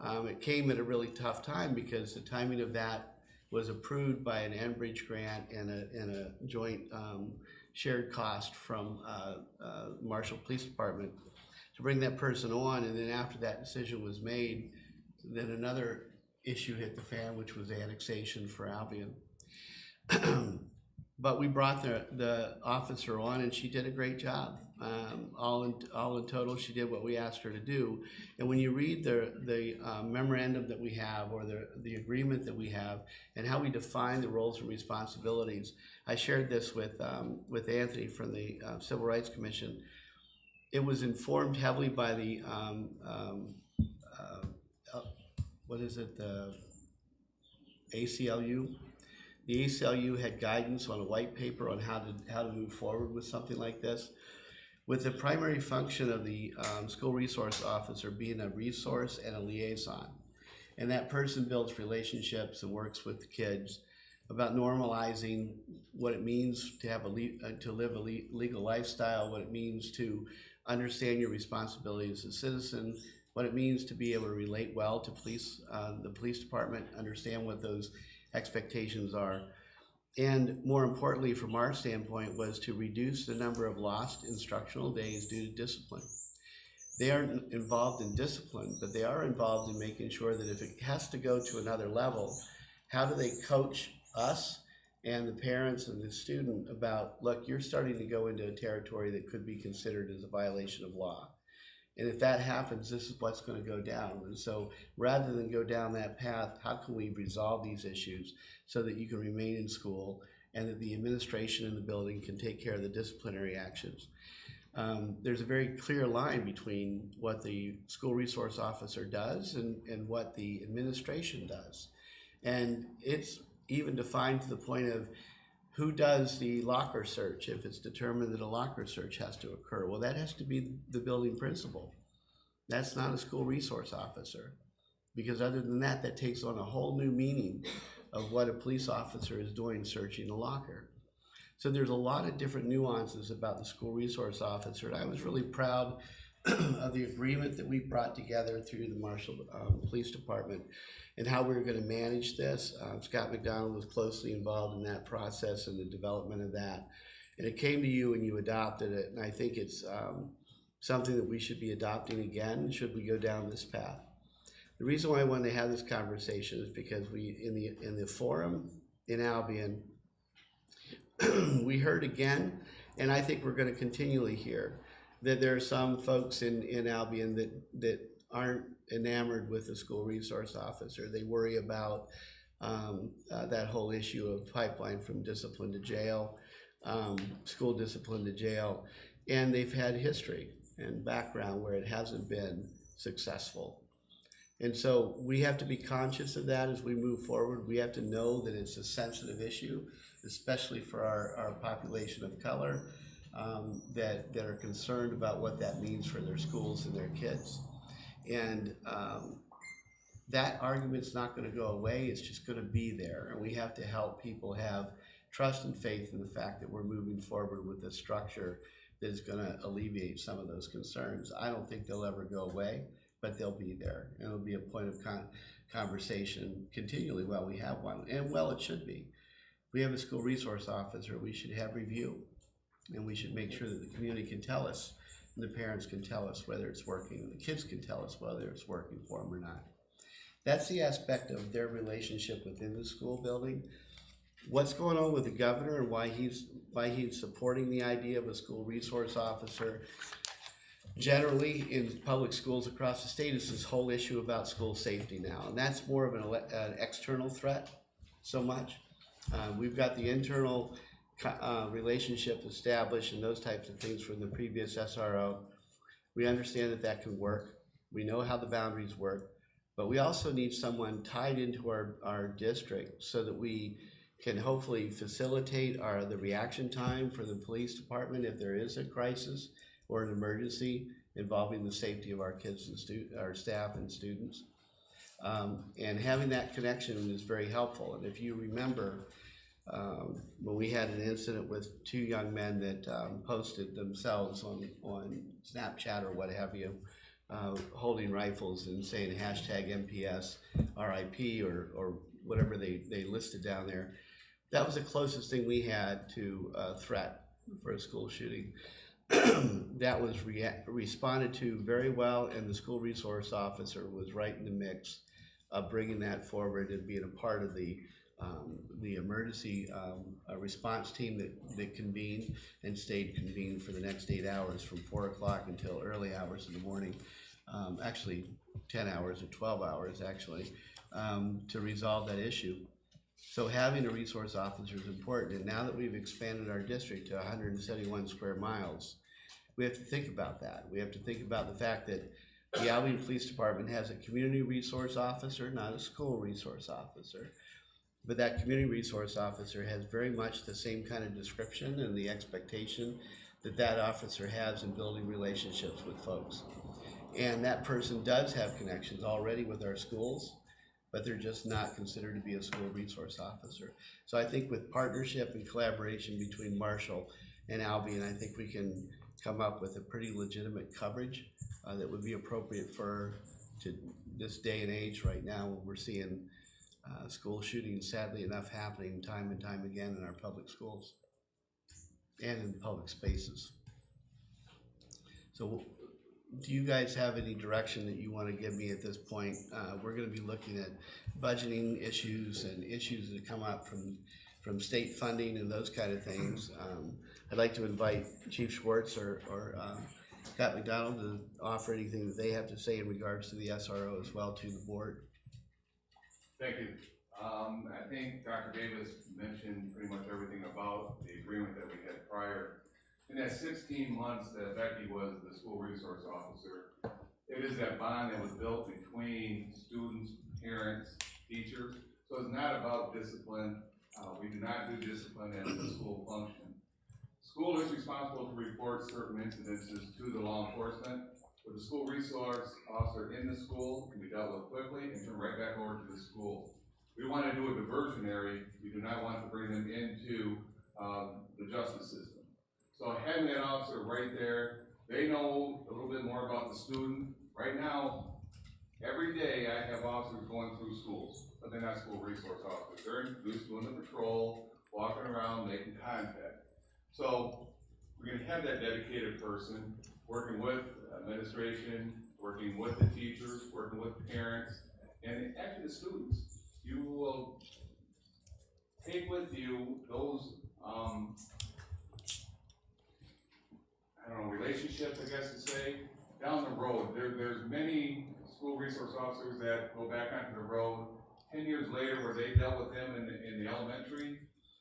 It came at a really tough time because the timing of that was approved by an Enbridge grant and a joint shared cost from Marshall Police Department to bring that person on. And then after that decision was made, then another issue hit the fan, which was annexation for Albion. But we brought the officer on, and she did a great job. All in total, she did what we asked her to do. And when you read the memorandum that we have, or the agreement that we have, and how we define the roles and responsibilities, I shared this with Anthony from the Civil Rights Commission. It was informed heavily by the the ACLU. The ACLU had guidance on a white paper on how to move forward with something like this, with the primary function of the school resource officer being a resource and a liaison. And that person builds relationships and works with the kids about normalizing what it means to have to live a legal lifestyle, what it means to understand your responsibilities as a citizen, what it means to be able to relate well to the police department, understand what those expectations are. And more importantly, from our standpoint, was to reduce the number of lost instructional days due to discipline. They aren't involved in discipline, but they are involved in making sure that if it has to go to another level, how do they coach us and the parents and the student about, look, you're starting to go into a territory that could be considered as a violation of law. And if that happens, this is what's going to go down. And so rather than go down that path, how can we resolve these issues so that you can remain in school and that the administration in the building can take care of the disciplinary actions? There's a very clear line between what the school resource officer does and what the administration does. And it's even defined to the point of who does the locker search if it's determined that a locker search has to occur. Well, that has to be the building principal. That's not a school resource officer, because other than that, that takes on a whole new meaning of what a police officer is doing searching a locker. So there's a lot of different nuances about the school resource officer, and I was really proud of the agreement that we brought together through the Marshall Police Department and how we were going to manage this. Scott McDonald was closely involved in that process and the development of that. And it came to you and you adopted it, and I think it's something that we should be adopting again should we go down this path. The reason why I wanted to have this conversation is because we, in the forum in Albion, we heard again, and I think we're going to continually hear, that there are some folks in Albion that aren't enamored with the school resource officer. They worry about that whole issue of pipeline from discipline to jail, school discipline to jail, and they've had history and background where it hasn't been successful. And so we have to be conscious of that as we move forward. We have to know that it's a sensitive issue, especially for our population of color, that are concerned about what that means for their schools and their kids. And that argument's not going to go away. It's just going to be there. And we have to help people have trust and faith in the fact that we're moving forward with a structure that is going to alleviate some of those concerns. I don't think they'll ever go away, but they'll be there. And it'll be a point of conversation continually while we have one. And well, it should be. If we have a school resource officer, we should have review. And we should make sure that the community can tell us, and the parents can tell us whether it's working, and the kids can tell us whether it's working for them or not. That's the aspect of their relationship within the school building. What's going on with the governor and why he's supporting the idea of a school resource officer generally in public schools across the state is this whole issue about school safety now. And that's more of an external threat so much. We've got the internal relationship established and those types of things from the previous SRO. We understand that that can work. We know how the boundaries work, but we also need someone tied into our district so that we can hopefully facilitate the reaction time for the police department if there is a crisis or an emergency involving the safety of our kids and our staff and students. And having that connection is very helpful. And if you remember, when we had an incident with two young men that posted themselves on Snapchat or what have you, holding rifles and saying hashtag MPS RIP or whatever they listed down there, that was the closest thing we had to a threat for a school shooting. That was responded to very well, and the school resource officer was right in the mix of bringing that forward and being a part of the emergency response team that convened and stayed convened for the next 8 hours from 4 o'clock until early hours in the morning, actually 10 hours or 12 hours actually, to resolve that issue. So having a resource officer is important, and now that we've expanded our district to 171 square miles, we have to think about that. We have to think about the fact that the Albion Police Department has a community resource officer, not a school resource officer. But that community resource officer has very much the same kind of description and the expectation that that officer has in building relationships with folks. And that person does have connections already with our schools, but they're just not considered to be a school resource officer. So I think with partnership and collaboration between Marshall and Albion, I think we can come up with a pretty legitimate coverage that would be appropriate to this day and age right now when we're seeing school shootings, sadly enough, happening time and time again in our public schools and in public spaces. So do you guys have any direction that you want to give me at this point? We're going to be looking at budgeting issues and issues that come up from state funding and those kind of things. I'd like to invite Chief Schwartz or Scott McDonald to offer anything that they have to say in regards to the SRO as well to the board. Thank you. I think Dr. Davis mentioned pretty much everything about the agreement that we had prior. In that 16 months that Becky was the school resource officer, it is that bond that was built between students, parents, teachers. So it's not about discipline. We do not do discipline as a school function. School is responsible to report certain incidences to the law enforcement. With the school resource officer in the school, can be dealt with quickly and turn right back over to the school. We want to do a diversionary. We do not want to bring them into the justice system. So having that officer right there, they know a little bit more about the student. Right now, every day I have officers going through schools, but they're not school resource officers. They're doing the patrol, walking around, making contact. So we're gonna have that dedicated person working with administration, working with the teachers, working with the parents, and actually the students. You will take with you those, I don't know, relationships, I guess to say, down the road. There's many school resource officers that go back onto the road 10 years later where they dealt with them in the elementary,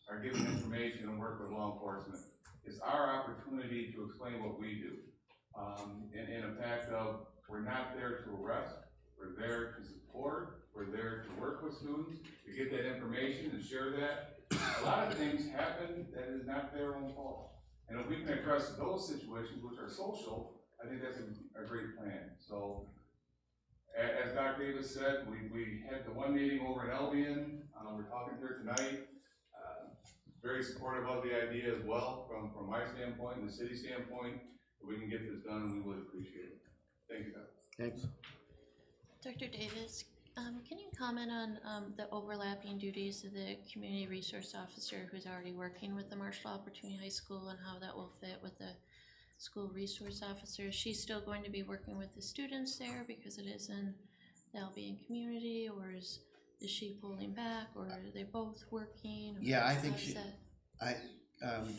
are giving information and work with law enforcement. It's our opportunity to explain what we do. In a fact of, we're not there to arrest, we're there to support, we're there to work with students, to get that information and share that. A lot of things happen that is not their own fault. And if we can address those situations, which are social, I think that's a great plan. So, as Dr. Davis said, we had the one meeting over in Albion. We're talking here tonight. Very supportive of the idea as well, from my standpoint and the city standpoint. If we can get this done, we would appreciate it. Thank you, Dr. Thanks. Dr. Davis, can you comment on the overlapping duties of the community resource officer who's already working with the Marshall Opportunity High School and how that will fit with the school resource officer? Is she still going to be working with the students there because it is in the Albion community, or is she pulling back, or are they both working? Yeah, I think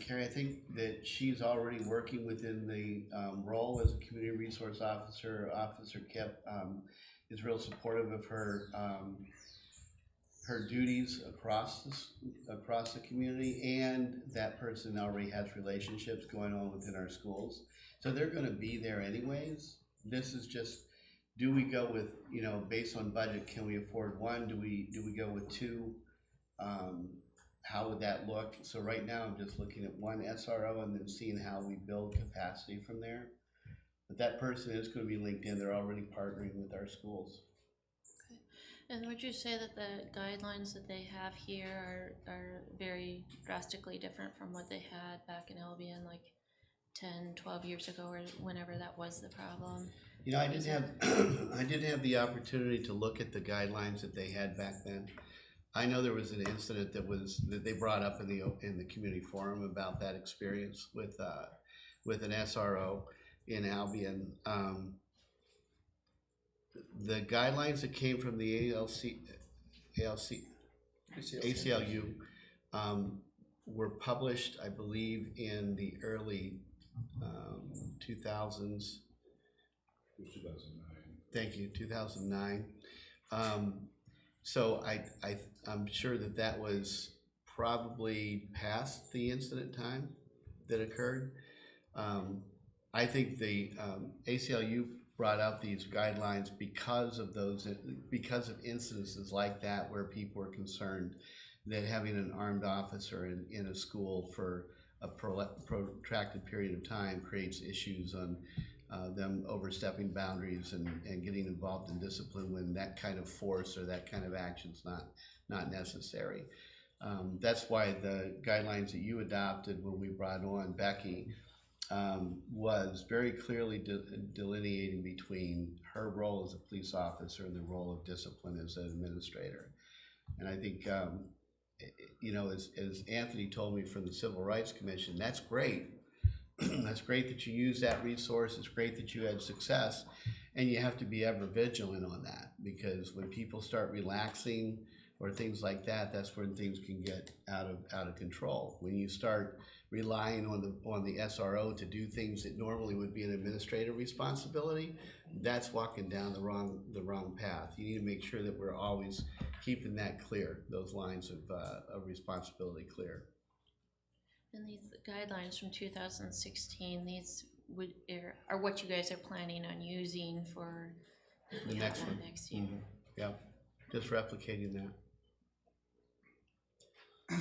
Carrie, I think that she's already working within the role as a community resource officer. Officer Kip is real supportive of her her duties across the community, and that person already has relationships going on within our schools. So they're going to be there anyways. This is just, do we go with, you know, based on budget, can we afford one? Do we go with two? How would that look? So right now I'm just looking at one SRO and then seeing how we build capacity from there. But that person is going to be linked in. They're already partnering with our schools. Okay. And would you say that the guidelines that they have here are very drastically different from what they had back in Albion like 10, 12 years ago, or whenever that was the problem? You know, I did have the opportunity to look at the guidelines that they had back then. I know there was an incident that they brought up in the community forum about that experience with an SRO in Albion. The guidelines that came from the ACLU were published, I believe, in the early 2000s. It was 2009. Thank you, 2009. So I'm sure that was probably past the incident time that occurred. I think the ACLU brought out these guidelines because of incidences like that, where people were concerned that having an armed officer in a school for a protracted period of time creates issues on them overstepping boundaries and getting involved in discipline when that kind of force or that kind of action is not necessary. That's why the guidelines that you adopted when we brought on Becky was very clearly delineating between her role as a police officer and the role of discipline as an administrator. And I think, you know, as Anthony told me from the Civil Rights Commission, that's great. That's great that you use that resource. It's great that you had success, and you have to be ever vigilant on that, because when people start relaxing or things like that, that's when things can get out of control. When you start relying on the SRO to do things that normally would be an administrative responsibility, that's walking down the wrong path. You need to make sure that we're always keeping that clear, those lines of responsibility clear. And these guidelines from 2016, these are what you guys are planning on using for the next one. Next year. Mm-hmm. Yeah, just replicating that.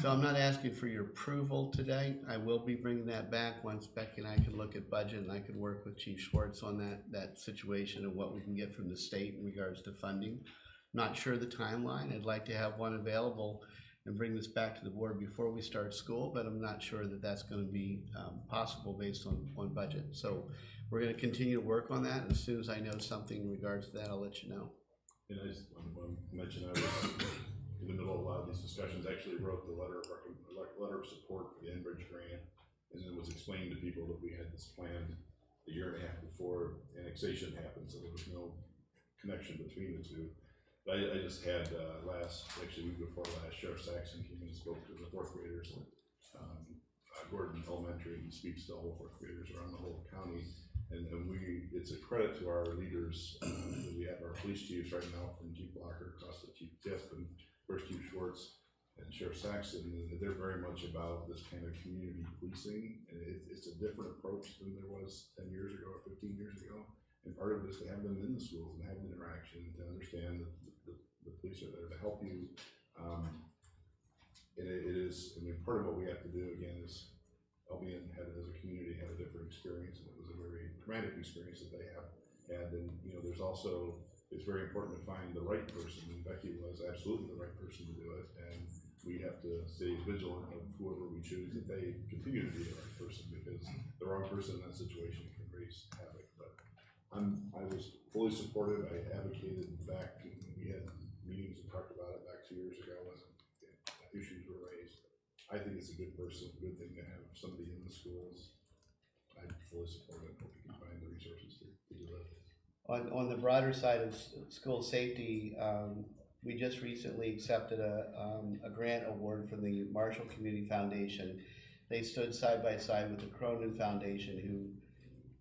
So I'm not asking for your approval today. I will be bringing that back once Becky and I can look at budget, and I can work with Chief Schwartz on that situation and what we can get from the state in regards to funding. Not sure the timeline. I'd like to have one available and bring this back to the board before we start school, but I'm not sure that that's gonna be possible based on budget. So we're gonna continue to work on that, and as soon as I know something in regards to that, I'll let you know. And I just want to mention, I was in the middle of a lot of these discussions, actually wrote the letter of support for the Enbridge grant, and it was explained to people that we had this planned a year and a half before annexation happened, so there was no connection between the two. But I just had week before last, Sheriff Saxon came and spoke to the fourth graders at Gordon Elementary. He speaks to all the fourth graders around the whole county. And it's a credit to our leaders. We have our police chiefs right now, from Chief Blocker across to Chief Tip and First Chief Schwartz and Sheriff Saxon. And they're very much about this kind of community policing. And it's a different approach than there was 10 years ago or 15 years ago. And part of it is to have them in the schools and have an interaction, to understand that the police are there to help you. It is, I mean, part of what we have to do again is, LBN as a community had a different experience, and it was a very traumatic experience that they have had. And there's also, it's very important to find the right person, and Becky was absolutely the right person to do it. And we have to stay vigilant of whoever we choose, that they continue to be the right person, because the wrong person in that situation can raise havoc. But I was fully supportive. I advocated back. We had meetings and talked about it back 2 years ago when issues were raised. I think it's a good person, a good thing to have somebody in the schools. I fully support it. Hope we can find the resources to do that. On the broader side of school safety, we just recently accepted a grant award from the Marshall Community Foundation. They stood side by side with the Cronin Foundation, who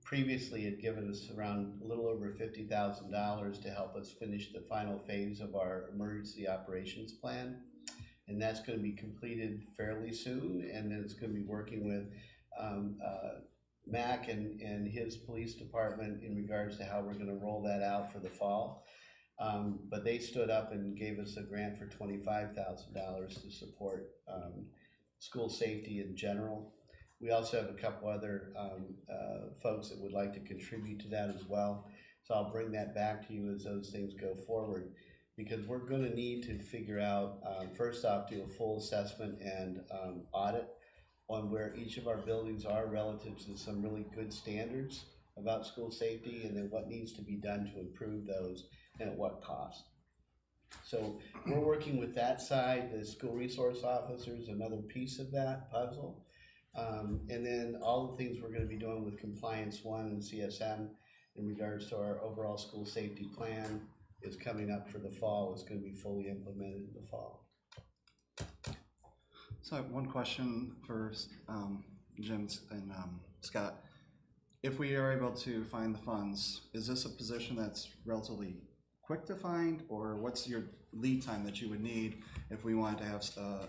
previously had given us around a little over $50,000 to help us finish the final phase of our emergency operations plan. And that's going to be completed fairly soon, and then it's going to be working with Mac and his police department in regards to how we're going to roll that out for the fall. But they stood up and gave us a grant for $25,000 to support school safety in general. We also have a couple other folks that would like to contribute to that as well. So I'll bring that back to you as those things go forward, because we're going to need to figure out, first off, do a full assessment and audit on where each of our buildings are relative to some really good standards about school safety, and then what needs to be done to improve those and at what cost. So we're working with that side. The school resource officer is another piece of that puzzle. And then all the things we're going to be doing with Compliance One and CSM in regards to our overall school safety plan is coming up for the fall. It's going to be fully implemented in the fall. So I have one question for Jim and Scott. If we are able to find the funds, is this a position that's relatively quick to find, or what's your lead time that you would need if we wanted to have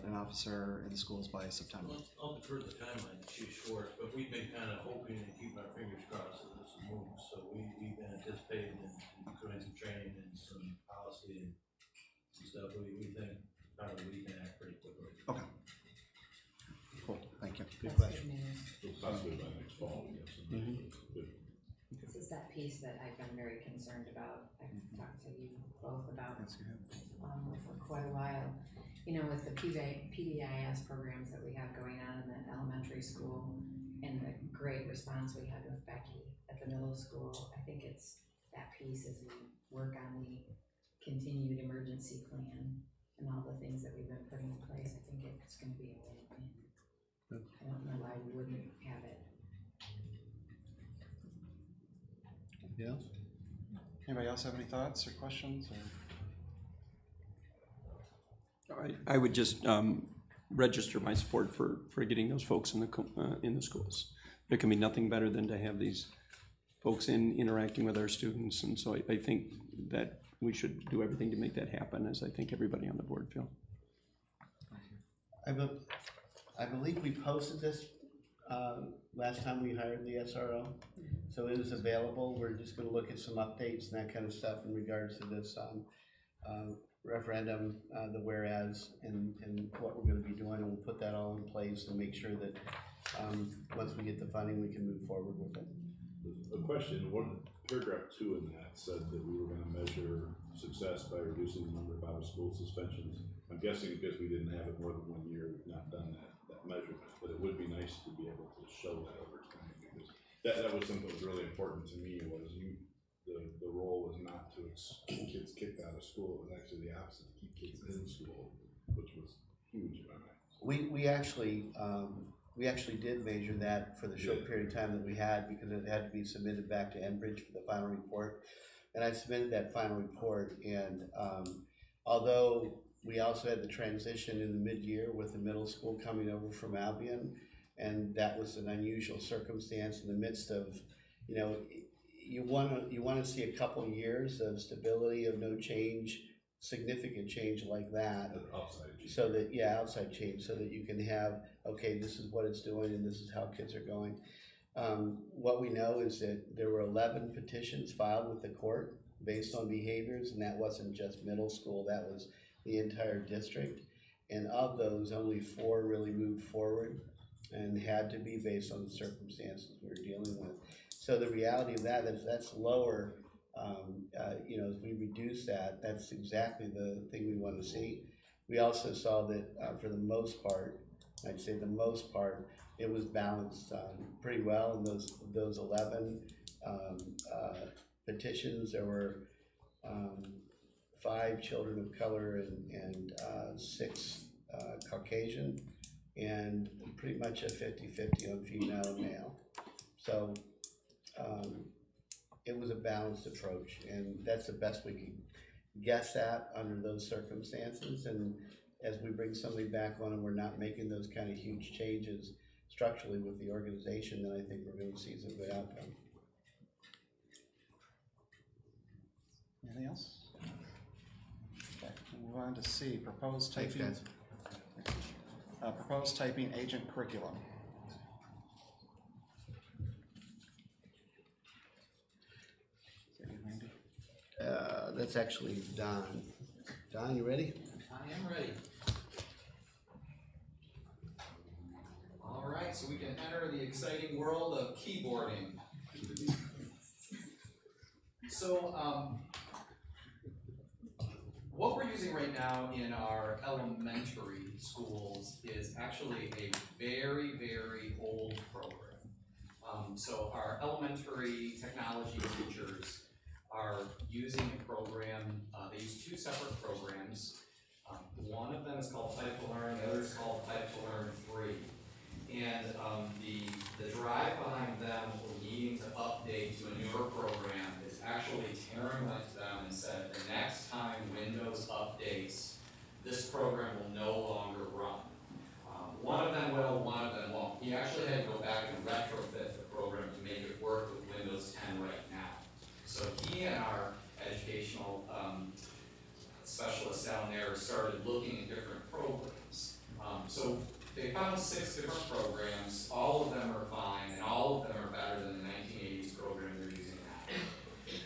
an officer in the schools by September? Well, I'll defer the timeline to Chief Schwartz, but we've been kind of hoping and keeping our fingers crossed that this will move. So we've been anticipating and doing some training and some policy and stuff. We think probably we can act pretty quickly. Okay. Cool, thank you. Good That's question. good news. Possibly by next fall. Good. This is that piece that I've been very concerned about. I've talked to you both about for quite a while. With the PBIS programs that we have going on in the elementary school and the great response we had with Becky at the middle school, I think it's that piece as we work on the continued emergency plan and all the things that we've been putting in place. I think it's going to be a win-win. I don't know why we wouldn't have it. Yeah. Anybody else have any thoughts or questions? I would just register my support for getting those folks in the schools. There can be nothing better than to have these folks interacting with our students, and so I think that we should do everything to make that happen, as I think everybody on the board feel. I believe we posted this last time we hired the SRO, so it is available. We're just going to look at some updates and that kind of stuff in regards to this referendum, the whereas, and what we're going to be doing, and we'll put that all in place and make sure that once we get the funding, we can move forward with it. A question, paragraph 2 in that said that we were going to measure success by reducing the number of out-of-school suspensions. I'm guessing because we didn't have it more than 1 year, we've not done that measurement, but it would be nice to be able to show that over time, because that was something that was really important to me, was the role was not to keep kids kicked out of school, it was actually the opposite, to keep kids in school, which was huge in my mind. We actually did measure that for the short period of time that we had, because it had to be submitted back to Enbridge for the final report. And I submitted that final report, and although we also had the transition in the mid-year with the middle school coming over from Albion, and that was an unusual circumstance in the midst of, you know, you want to see a couple years of stability, of no change, significant change like that. Outside change. So that, yeah, outside change, so that you can have, okay, this is what it's doing and this is how kids are going. What we know is that there were 11 petitions filed with the court based on behaviors, and that wasn't just middle school, that was the entire district. And of those, only 4 really moved forward, and had to be based on the circumstances we were dealing with. So the reality of that is that's lower. You know, as we reduce that, that's exactly the thing we want to see. We also saw that for the most part, I'd say the most part, it was balanced pretty well in those 11 petitions. There were 5 children of color and 6 Caucasian, and pretty much a 50-50 on female and male. So it was a balanced approach, and that's the best we could guess at under those circumstances. And as we bring somebody back on and we're not making those kind of huge changes structurally with the organization, then I think we're going to see some good outcome. Anything else? Okay, we'll move on to C, proposed Thanks, typing. guys. Proposed typing agent curriculum. That's actually Don. Don, you ready? I am ready. All right, so we can enter the exciting world of keyboarding. So, what we're using right now in our elementary schools is actually a very, very old program. So our elementary technology teachers are using a program, they use 2 separate programs. One of them is called Type to Learn, the other is called Type to Learn 3. And the drive behind them needing to update to a newer program is actually Taryn went to them and said, the next time Windows updates, this program will no longer run. One of them will, one of them won't. He actually had to go back and retrofit the program to make it work with Windows 10 right now. So he and our educational specialists down there started looking at different programs. So they found 6 different programs. All of them are fine, and all of them are better than the 1980s program they're using now.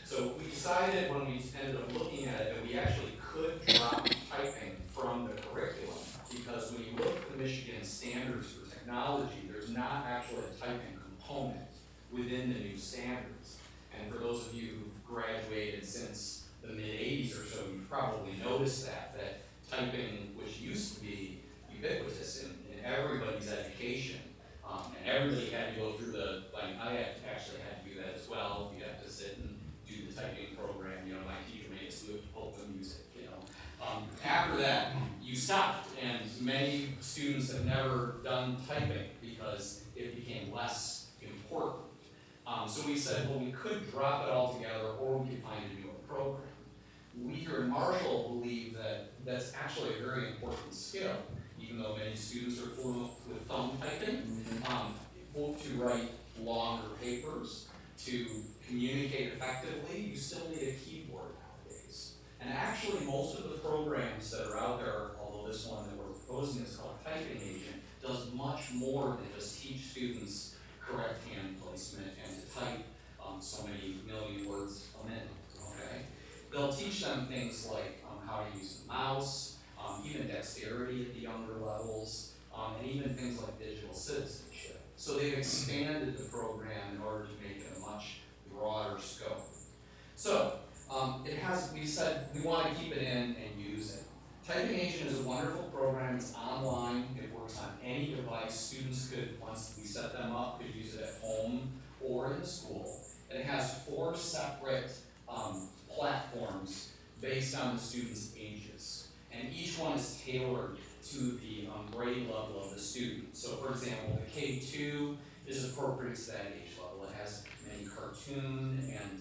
So we decided when we ended up looking at it that we actually could drop typing from the curriculum, because when you look at the Michigan standards for technology, there's not actually a typing component within the new standards. And for those of you who've graduated since the mid-80s or so, you've probably noticed that typing, which used to be ubiquitous in everybody's education, and everybody had to go through I actually had to do that as well. You have to sit and do the typing program, you know, my teacher made us do it to hold the music, you know. After that, you stopped, and many students have never done typing because it became less important. So we said, well, we could drop it all together, or we could find a newer program. We here in Marshall believe that that's actually a very important skill, even though many students are fluent with thumb typing, to write longer papers, to communicate effectively, you still need a keyboard nowadays. And actually, most of the programs that are out there, although this one that we're proposing is called Typing Agent, does much more than just teach students correct hand placement and to type so many million words a minute, okay? They'll teach them things like how to use the mouse, even dexterity at the younger levels, and even things like digital citizenship. So they've expanded the program in order to make it a much broader scope. So we said we want to keep it in and use it. Typing Agent is a wonderful program. It's online. It works on any device. Students could, once we set them up, could use it at home or in the school. And it has 4 separate platforms based on the students' ages. And each one is tailored to the grade level of the student. So for example, the K2 is appropriate to that age level. It has many cartoon and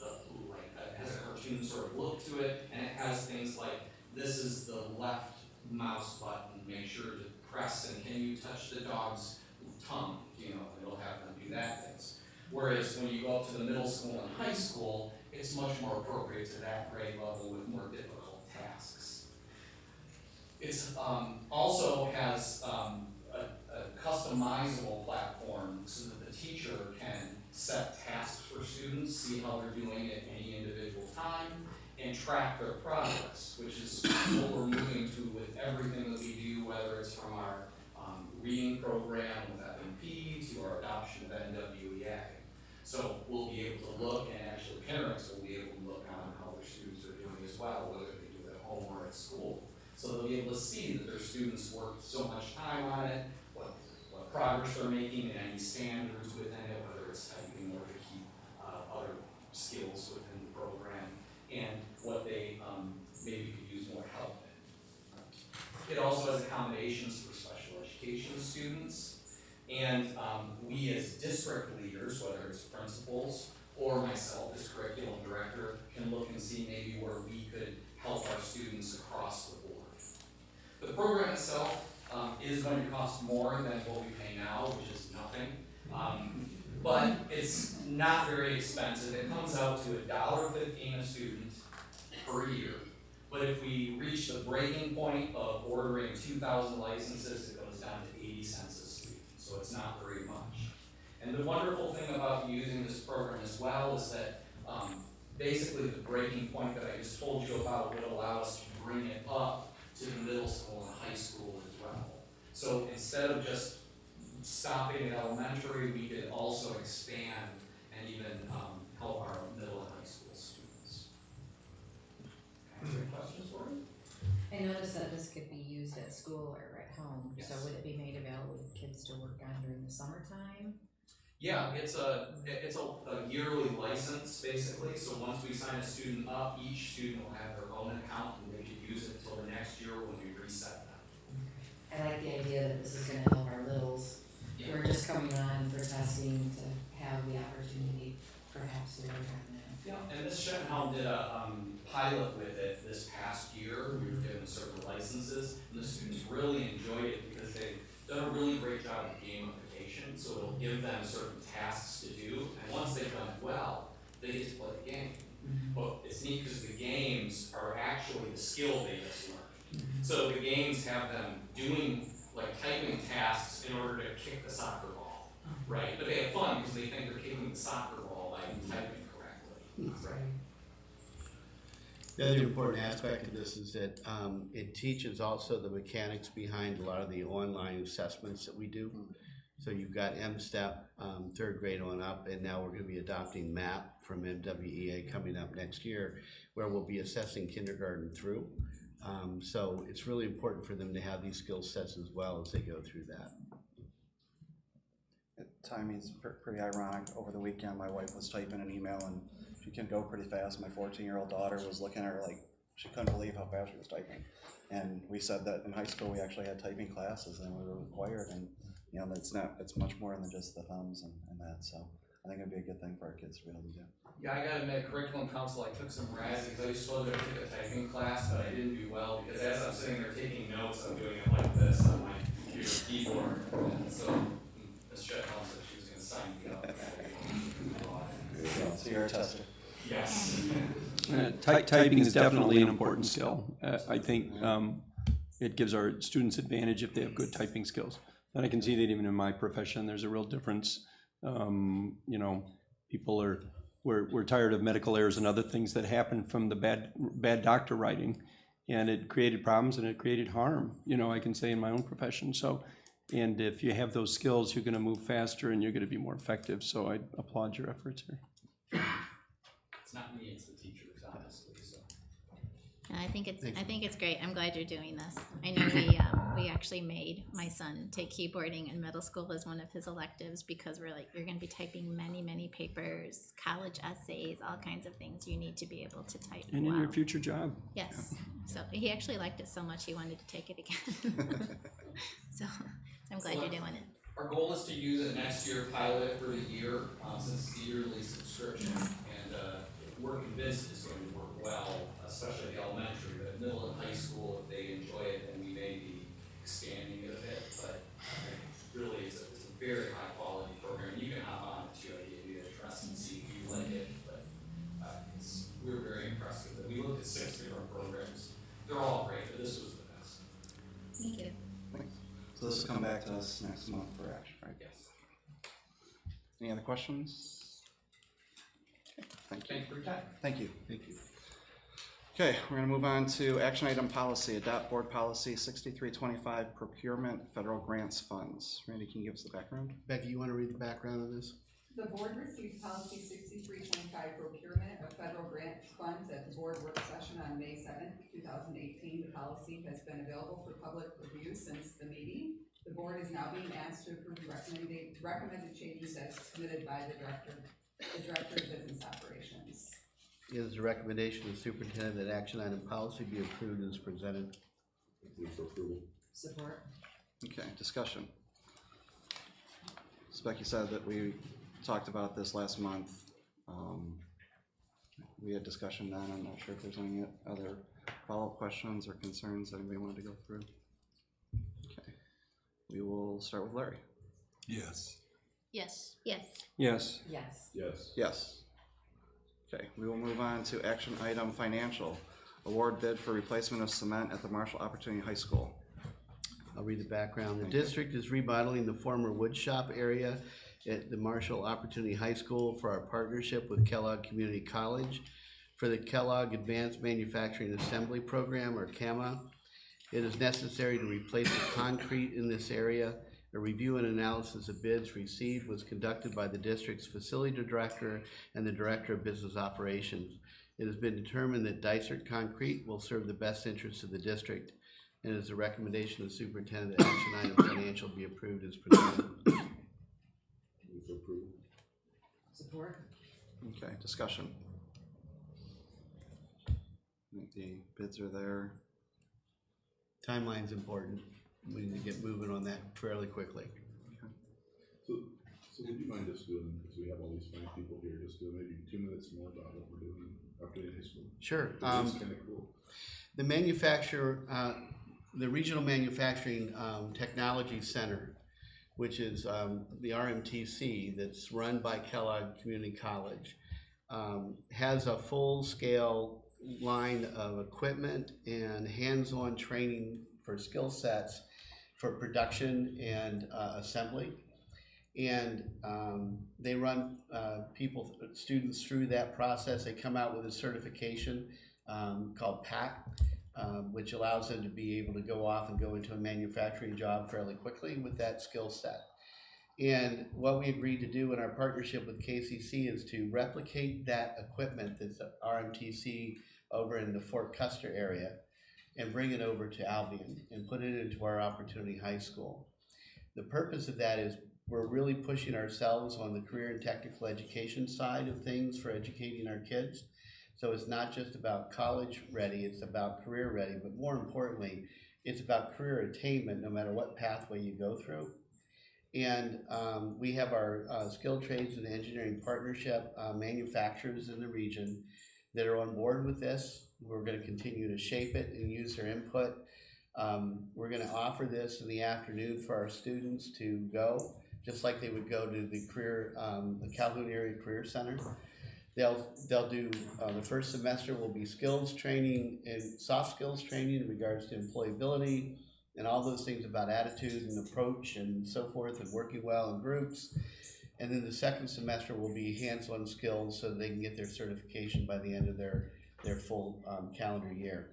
it has a cartoon sort of look to it, and it has things like, this is the left mouse button, make sure to press, and can you touch the dog's tongue, you know, it'll have them do that things. Whereas when you go up to the middle school and high school, it's much more appropriate to that grade level with more difficult tasks. It's also has a customizable platform so that the teacher can set tasks for students, see how they're doing at any individual time, and track their progress, which is what we're moving to with everything that we do, whether it's from our reading program with FNP to our adoption of NWEA. So we'll be able to look, and actually parents will be able to look on how their students are doing as well, whether they do it at home or at school. So they'll be able to see that their students worked so much time on it, what progress they're making, and any standards within it, whether it's typing or to keep other skills within the program, and what they maybe could use more help in. It also has accommodations for special education students, and we as district leaders, whether it's principals or myself as curriculum director, can look and see maybe where we could help our students across the board. The program itself is going to cost more than what we pay now, which is nothing. But it's not very expensive. It comes out to $1.15 a student per year. But if we reach the breaking point of ordering 2,000 licenses, it goes down to 80 cents a student. So it's not very much. And the wonderful thing about using this program as well is that basically the breaking point that I just told you about would allow us to bring it up to the middle school and high school as well. So instead of just stopping at elementary, we could also expand and even help our middle and high school students. Any questions for me? I noticed that this could be used at school or at home, Yes. so would it be made available to kids to work on during the summertime? Yeah, it's a yearly license basically. So once we sign a student up, each student will have their own account and they could use it until the next year when we reset them. I like the idea that this is gonna help our littles who are just coming on for testing to have the opportunity perhaps to work on that. Yeah, and Ms. Schettenhelm did a pilot with it this past year. We were given certain licenses, and the students really enjoyed it because they've done a really great job of gamification. So it'll give them certain tasks to do, and once they've done it well, they get to play the game. But it's neat because the games are actually the skill they just learned. So the games have them doing like typing tasks in order to kick the soccer ball, right? But they have fun because they think they're kicking the soccer ball by typing correctly, right? The other important aspect of this is that it teaches also the mechanics behind a lot of the online assessments that we do. So you've got M-STEP, 3rd grade on up, and now we're going to be adopting MAP from MWEA coming up next year, where we'll be assessing kindergarten through. So it's really important for them to have these skill sets as well as they go through that. Timing's pretty ironic. Over the weekend, my wife was typing an email and she can go pretty fast. My 14-year-old daughter was looking at her like she couldn't believe how fast she was typing. And we said that in high school we actually had typing classes and we were required, and you know, it's much more than just the thumbs and that. So I think it'd be a good thing for our kids to be able to do. Yeah, I gotta admit, curriculum council, I took some razzies because I was supposed to take a typing class, but I didn't do well because as I'm sitting there taking notes, I'm doing it like this on my computer keyboard. And so Ms. Schettenhelm said she was gonna sign me up. So you're a tester. Yes. Typing is definitely an important skill. I think it gives our students advantage if they have good typing skills. And I can see that even in my profession, there's a real difference. You know, people we're tired of medical errors and other things that happen from the bad doctor writing, and it created problems and it created harm. You know, I can say in my own profession. So, and if you have those skills, you're going to move faster and you're going to be more effective. So I applaud your efforts here. It's not me, it's the teachers, honestly. So. I think Thanks. it's great. I'm glad you're doing this. I know we actually made my son take keyboarding in middle school as one of his electives because we're like, you're going to be typing many papers, college essays, all kinds of things you need to be able to type. And in your future job. Yes. So he actually liked it so much he wanted to take it again. so I'm glad you're doing it. Our goal is to use a next year pilot for the year, since it's a yearly subscription, and we're convinced it's going to work well, especially the elementary, but middle and high school, if they enjoy it, then we may be expanding it a bit, but really it's a very high quality program. You can hop on it too, I gave you the address and see if you like it, but we're very impressed with it. We looked at 6 different programs. They're all great, but this was the best. Thank you. Thanks. So this will come back to us next month for action, right? Yes. Any other questions? Okay, thank you. Thank you for your time. Thank you. Okay, we're gonna move on to action item policy, adopt board policy 6325, procurement federal grants funds. Randy, can you give us the background? Becky, you want to read the background of this? The board received policy 6325, procurement of federal grant funds at the board work session on May 7th, 2018. The policy has been available for public review since the meeting. The board is now being asked to approve recommended changes as submitted by the director of business operations. It is the recommendation of the superintendent that action item policy be approved as presented. Move for approval. Support. Okay, discussion. As Becky said that we talked about this last month. We had discussion then. I'm not sure if there's any other follow-up questions or concerns that anybody wanted to go through. Okay, we will start with Larry. Yes. Yes. Yes. Yes. Yes. Yes. Yes. Okay, we will move on to action item financial. Award bid for replacement of cement at the Marshall Opportunity High School. I'll read the background. The district is remodeling the former wood shop area at the Marshall Opportunity High School for our partnership with Kellogg Community College for the Kellogg Advanced Manufacturing Assembly Program, or CAMA. It is necessary to replace the concrete in this area. A review and analysis of bids received was conducted by the district's facility director and the director of business operations. It has been determined that Dysart Concrete will serve the best interests of the district, and it is a recommendation of the superintendent that action item financial be approved as presented. Move for approval. Support. Okay, discussion. I think the bids are there. Timeline's important. We need to get moving on that fairly quickly. So would you mind just doing, because we have all these fine people here, just doing maybe 2 minutes more about what we're doing up in high school? Sure. It's kind of cool. The the Regional Manufacturing Technology Center, which is the RMTC that's run by Kellogg Community College, has a full-scale line of equipment and hands-on training for skill sets for production and assembly. And they run students through that process. They come out with a certification called PAC, which allows them to be able to go off and go into a manufacturing job fairly quickly with that skill set. And what we agreed to do in our partnership with KCC is to replicate that equipment that's at RMTC over in the Fort Custer area and bring it over to Albion and put it into our Opportunity High School. The purpose of that is we're really pushing ourselves on the career and technical education side of things for educating our kids. So it's not just about college ready, it's about career ready, but more importantly, it's about career attainment no matter what pathway you go through. And we have our skilled trades and engineering partnership manufacturers in the region that are on board with this. We're going to continue to shape it and use their input. We're going to offer this in the afternoon for our students to go, just like they would go to the Calhoun Area Career Center. They'll do, the first semester will be skills training and soft skills training in regards to employability and all those things about attitude and approach and so forth and working well in groups. And then the second semester will be hands-on skills so they can get their certification by the end of their full calendar year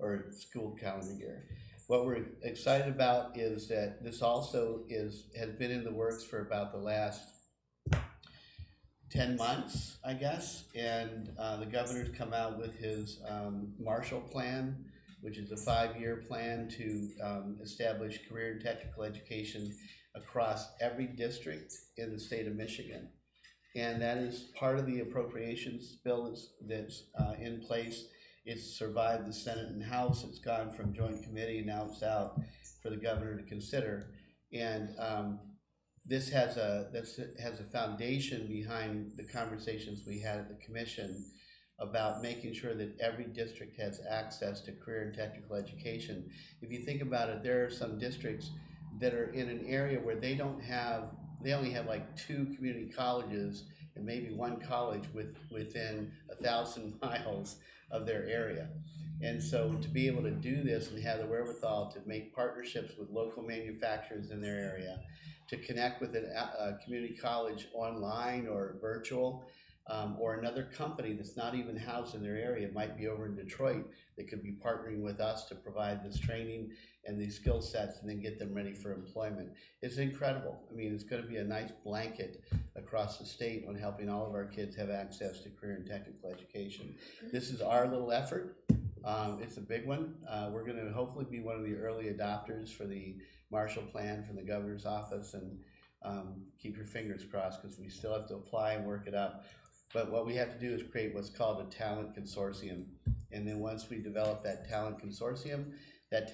or school calendar year. What we're excited about is that this also has been in the works for about the last 10 months, I guess, and the governor's come out with his Marshall Plan, which is a 5-year plan to establish career and technical education across every district in the state of Michigan. And that is part of the appropriations bill that's in place. It's survived the Senate and House. It's gone from joint committee, and now it's out for the governor to consider. And this has a foundation behind the conversations we had at the commission about making sure that every district has access to career and technical education. If you think about it, there are some districts that are in an area where they only have like 2 community colleges and maybe 1 college within 1,000 miles of their area. And so to be able to do this and have the wherewithal to make partnerships with local manufacturers in their area, to connect with a community college online or virtual, or another company that's not even housed in their area, it might be over in Detroit, that could be partnering with us to provide this training and these skill sets and then get them ready for employment. It's incredible. I mean, it's going to be a nice blanket across the state on helping all of our kids have access to career and technical education. This is our little effort. It's a big one. We're going to hopefully be one of the early adopters for the Marshall Plan from the governor's office, and keep your fingers crossed because we still have to apply and work it up. But what we have to do is create what's called a talent consortium. And then once we develop that talent consortium has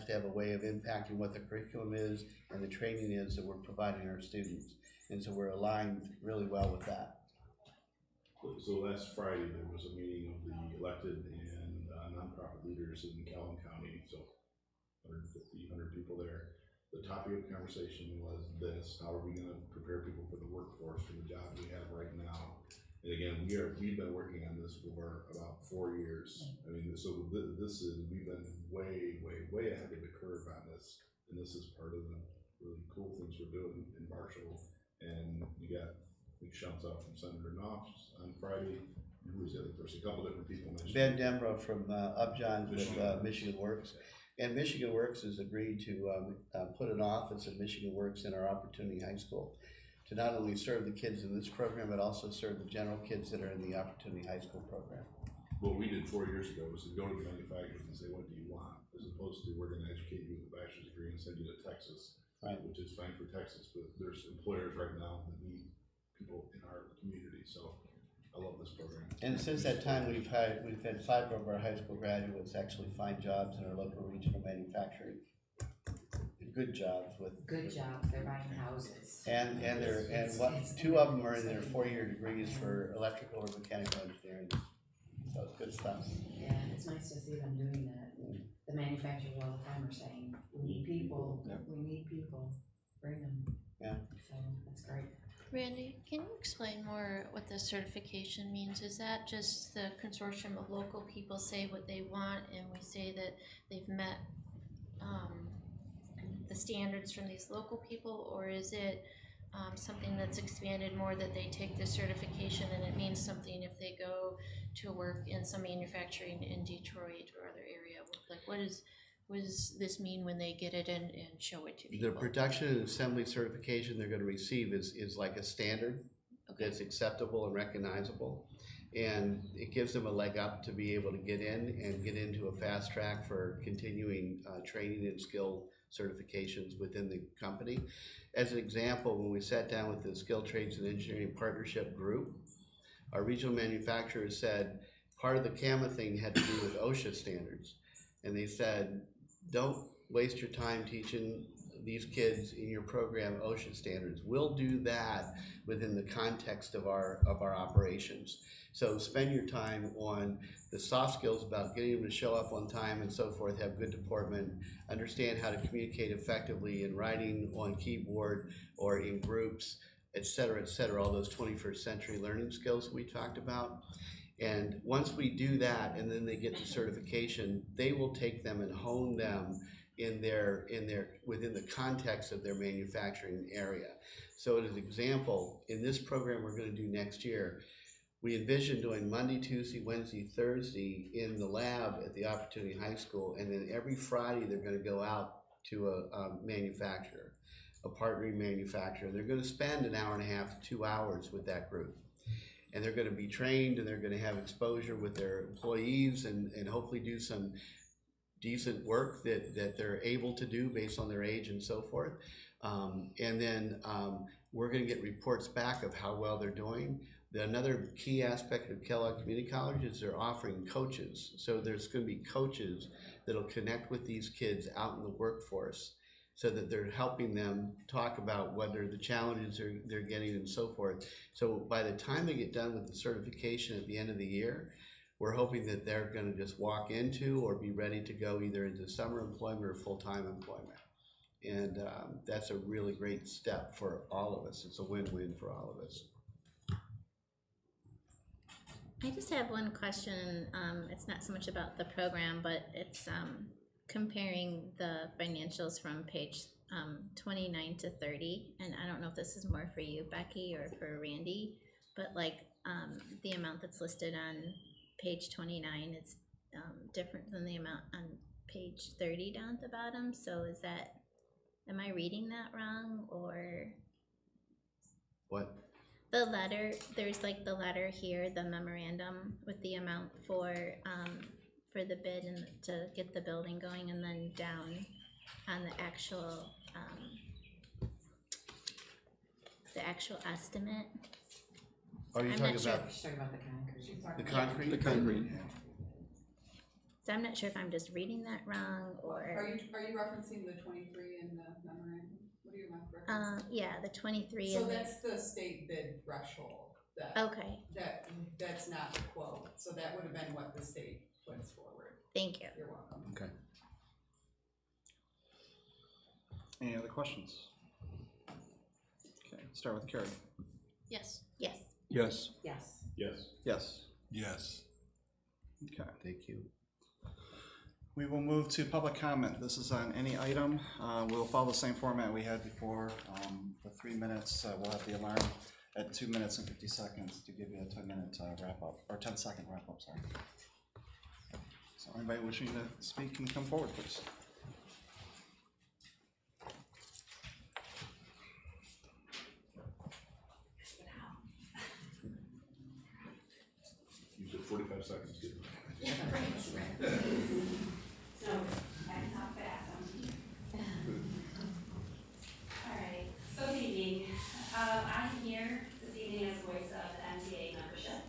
to have a way of impacting what the curriculum is and the training is that we're providing our students. And so we're aligned really well with that. So last Friday, there was a meeting of the elected and nonprofit leaders in Calhoun County, so 150, 100 people there. The topic of conversation was this: how are we going to prepare people for the workforce for the jobs we have right now? And again, we've been working on this for about 4 years. I mean, so we've been way ahead of the curve on this, and this is part of the really cool things we're doing in Marshall. And we got big shouts out from Senator Knox on Friday. Who was the other person? A couple different people mentioned. Ben Dembra from Upjohn with Michigan Works. And Michigan Works has agreed to put an office of Michigan Works in our Opportunity High School to not only serve the kids in this program, but also serve the general kids that are in the Opportunity High School program. What we did 4 years ago was to go to the manufacturers and say, what do you want? As opposed to, we're going to educate you with a bachelor's degree and send you to Texas, right? Which is fine for Texas, but there's employers right now that need people in our community. So I love this program. And since that time, we've had 5 of our high school graduates actually find jobs in our local regional manufacturing. Good jobs with good jobs. They're buying houses. And 2 of them are in their 4-year degrees for electrical or mechanical engineering. So it's good stuff. Yeah, it's nice to see them doing that. The manufacturers all the time are saying, we need people, we need people, bring them. Yeah. So that's great. Randy, can you explain more what the certification means? Is that just the consortium of local people say what they want and we say that they've met the standards from these local people, or is it something that's expanded more, that they take the certification and it means something if they go to work in some manufacturing in Detroit or other area? Like what does this mean when they get it and show it to people? The production and assembly certification they're going to receive is like a standard that's acceptable and recognizable. And it gives them a leg up to be able to get in and get into a fast track for continuing training and skill certifications within the company. As an example, when we sat down with the Skilled Trades and Engineering Partnership Group, our regional manufacturers said part of the CAMA thing had to do with OSHA standards. And they said, don't waste your time teaching these kids in your program OSHA standards. We'll do that within the context of our operations. So spend your time on the soft skills about getting them to show up on time and so forth, have good deportment, understand how to communicate effectively in writing on keyboard or in groups, et cetera, all those 21st century learning skills we talked about. And once we do that and then they get the certification, they will take them and hone them within the context of their manufacturing area. So as an example, in this program we're going to do next year, we envision doing Monday, Tuesday, Wednesday, Thursday in the lab at the Opportunity High School, and then every Friday they're going to go out to a manufacturer. a partnering manufacturer. They're gonna spend an hour and a half to 2 hours with that group. And they're gonna be trained and they're gonna have exposure with their employees and hopefully do some decent work that they're able to do based on their age and so forth. And then we're gonna get reports back of how well they're doing. Another key aspect of Kellogg Community College is they're offering coaches. So there's gonna be coaches that'll connect with these kids out in the workforce so that they're helping them talk about what are the challenges they're getting and so forth. So by the time they get done with the certification at the end of the year, we're hoping that they're gonna just walk into or be ready to go either into summer employment or full-time employment. And that's a really great step for all of us. It's a win-win for all of us. I just have one question. It's not so much about the program, but it's comparing the financials from page 29 to 30. And I don't know if this is more for you, Becky, or for Randy, but like the amount that's listed on page 29 is different than the amount on page 30 down at the bottom. So is that, am I reading that wrong, or? What? The letter, there's like the letter here, the memorandum with the amount for the bid and to get the building going, and then down on the actual estimate. Are you I'm talking not sure. about She's talking about the concrete. She's talking the about- concrete? The concrete. So I'm not sure if I'm just reading that wrong, or. Are you referencing the 23 in the memorandum? What are you referencing? Yeah, the 23. So and that's the state bid threshold, okay, that's not the quote, so that would have been what the state puts forward. thank you. You're welcome. Okay. Any other questions? Okay, start with Carrie. Yes. Yes. Yes. Yes. Yes. Yes. Yes. Okay. Thank you. We will move to public comment. This is on any item. We'll follow the same format we had before. The 3 minutes, we'll have the alarm at 2 minutes and 50 seconds to give you a 10-minute wrap up, or 10-second wrap up, sorry. So anybody wishing to speak can come forward, please. You said 45 seconds, good. So, I can talk fast. Alright, so good evening. I'm here this evening as voice of the MTA membership.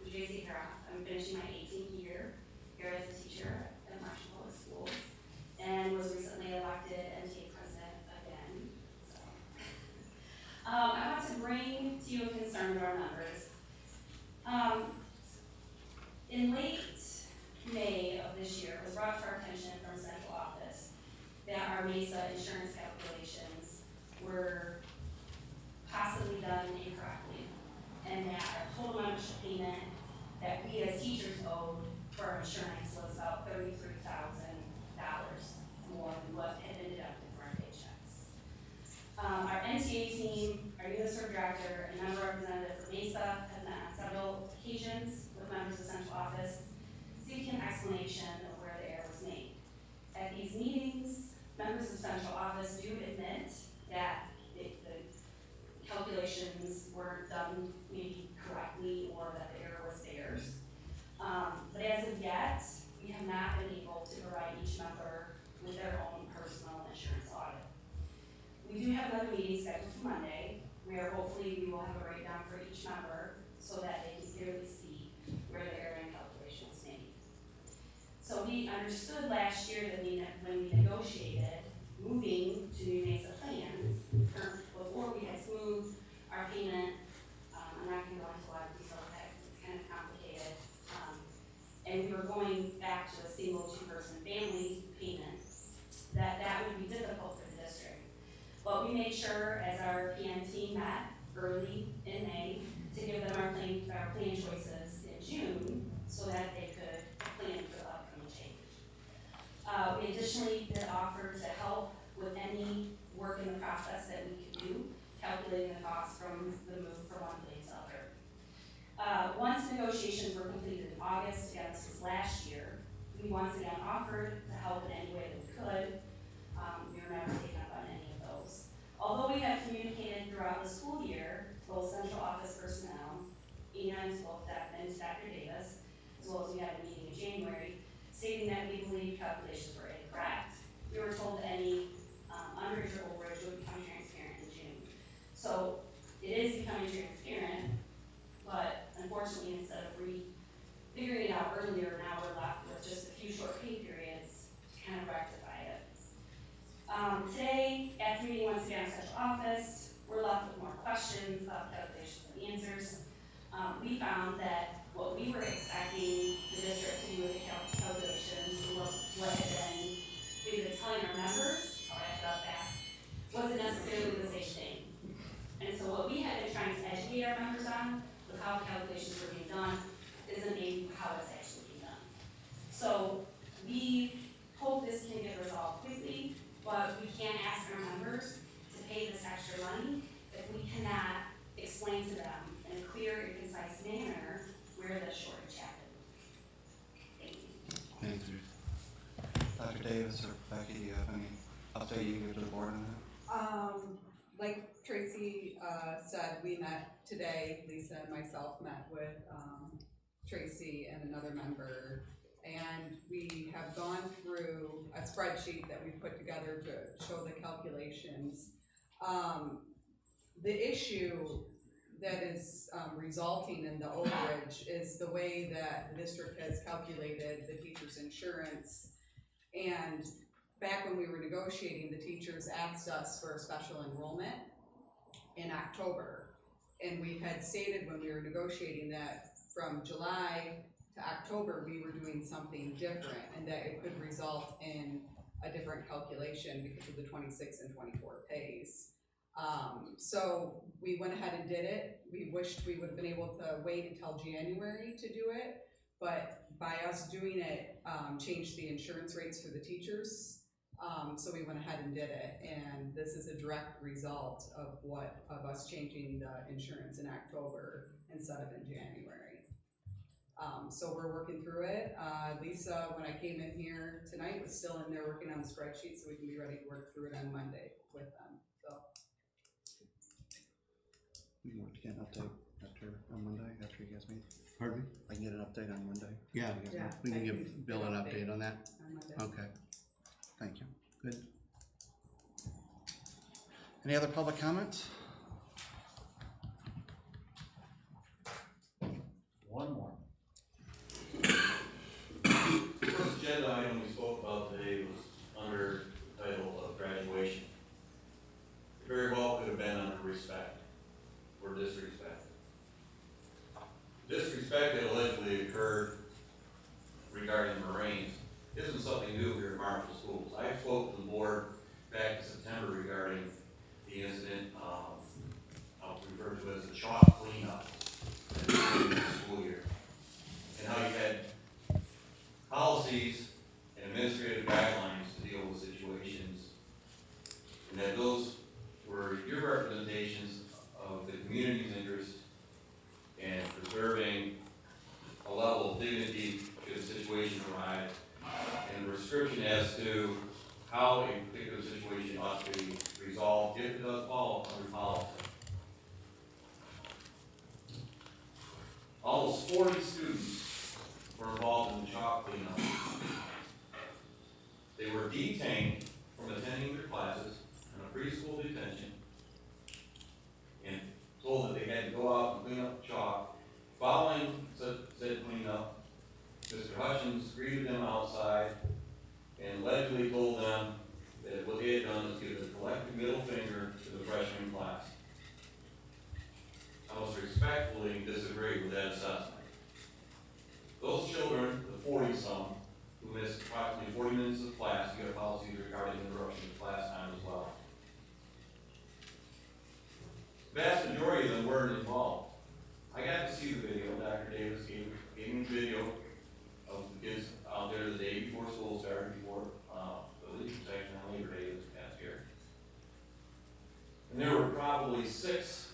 I'm Tracy Croft. I'm finishing my 18th year here as a teacher at Marshall Public Schools, and was recently elected MTA president again. So, I want to bring to you a concern of our members. In late May of this year, it was brought to our attention from central office that our MESA insurance calculations were possibly done incorrectly, and that our total membership payment that we as teachers owed for our insurance was about $33,000 more than what had been deducted for our paychecks. Our NTA team, our UNISERV director, and member representative for MESA have met on several occasions with members of central office seeking an explanation of where the error was made. At these meetings, members of central office do admit that the calculations weren't done maybe correctly or that the error was theirs. But as of yet, we have not been able to provide each member with their own personal insurance audit. We do have another meeting scheduled for Monday, where hopefully we will have a breakdown for each member so that they can clearly see where the error in calculation was made. So we understood last year that when we negotiated moving to new MESA plans, before we had smoothed our payment, I'm not gonna go into a lot of detail of that, it's kind of complicated. And we were going back to a single two-person family payment, that would be difficult for the district. But we made sure, as our PM team met early in May, to give them our plan choices in June, so that they could plan for the upcoming change. We additionally did offer to help with any work in the process that we could do, calculating the cost from the move from one place to other. Once negotiations were completed in August, again, this was last year, we once again offered to help in any way that we could. We were never taken up on any of those. Although we have communicated throughout the school year, both central office personnel and both Dr. Davis, as well as we had a meeting in January, stating that we believe calculations were incorrect, we were told that any underage or overage would become transparent in June. So it is becoming transparent, but unfortunately, instead of figuring it out earlier, now we're left with just a few short pay periods to kind of rectify it. Today, after meeting once again in central office, we're left with more questions about calculations and answers. We found that what we were expecting the district to do with the calculations and what had been, we've been telling our members, I'll wrap it up fast, wasn't necessarily the same thing. And so what we had been trying to educate our members on with how calculations were being done isn't maybe how it's actually being done. So we hope this can get resolved quickly, but we can't ask our members to pay this extra money if we cannot explain to them in a clear and concise manner where the shortage happened. Thank you. Thank you. Dr. Davis or Becky, do you have any update you can give to the board on that? Like Tracy said, we met today, Lisa and myself met with Tracy and another member, and we have gone through a spreadsheet that we put together to show the calculations. The issue that is resulting in the overage is the way that the district has calculated the teacher's insurance. And back when we were negotiating, the teachers asked us for a special enrollment in October. And we had stated when we were negotiating that from July to October, we were doing something different and that it could result in a different calculation because of the 26 and 24 pays. So we went ahead and did it. We wished we would have been able to wait until January to do it, but by us doing it, changed the insurance rates for the teachers. So we went ahead and did it, and this is a direct result of us changing the insurance in October instead of in January. So we're working through it. Lisa, when I came in here tonight, was still in there working on the spreadsheet, so we can be ready to work through it on Monday with them. So We want to get an update on Monday after you guys meet. Pardon me? I can get an update on Monday. Yeah, Yeah, we can I give can Bill an update update on that. on Monday. Okay, Thank you. good. Any other public comments? One more. First agenda item we spoke about today was under the title of graduation. It very well could have been under respect or disrespect. Disrespect that allegedly occurred regarding the Marines isn't something new here at Marshall Schools. I spoke to the board back in September regarding the incident, I'll refer to it as the chalk cleanup at the beginning of the school year, and how you had policies and administrative guidelines to deal with situations, and that those were your representations of the community's interest in preserving a level of dignity should a situation arise, and a prescription as to how a particular situation ought to be resolved if it does fall under policy. Almost 40 students were involved in the chalk cleanup. They were detained from attending their classes in a preschool detention and told that they had to go out and clean up chalk. Following said cleanup, Mr. Hutchins greeted them outside and allegedly told them that what they had done was give a collective middle finger to the freshman class. I must respectfully disagree with that assessment. Those children, the 40-some, who missed approximately 40 minutes of class, you have policies regarding interruption of class time as well. The vast majority of them weren't involved. I got to see the video. Dr. Davis gave me the video of the kids out there the day before school started, before the leave section on Labor Day this past year. And there were probably 6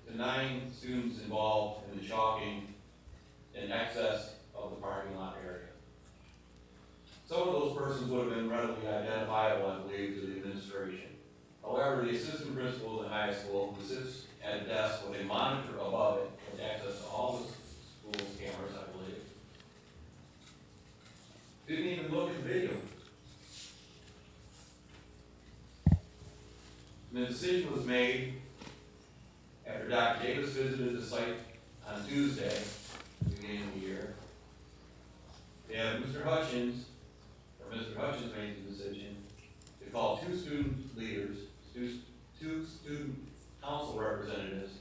to 9 students involved in the chalking in excess of the parking lot area. Some of those persons would have been readily identifiable, I believe, to the administration. However, the assistant principal in the high school who sits at a desk with a monitor above it with access to all the school's cameras, I believe, didn't even look at the video. And the decision was made after Dr. Davis visited the site on Tuesday, beginning of the year. Yeah, Mr. Hutchins made the decision to call two student leaders, two student council representatives,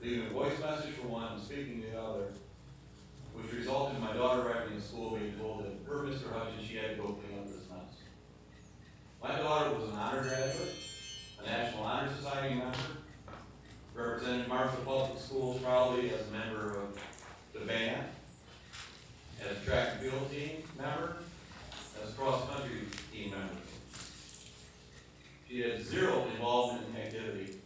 leaving a voice message for one and speaking to the other, which resulted in my daughter arriving at school being told that per Mr. Hutchins, she had to go clean up this mess. My daughter was an honor graduate, a National Honor Society member, represented Marshall Public Schools proudly as a member of the band, as a track and field team member, as a cross-country team member. She had zero involvement in activity,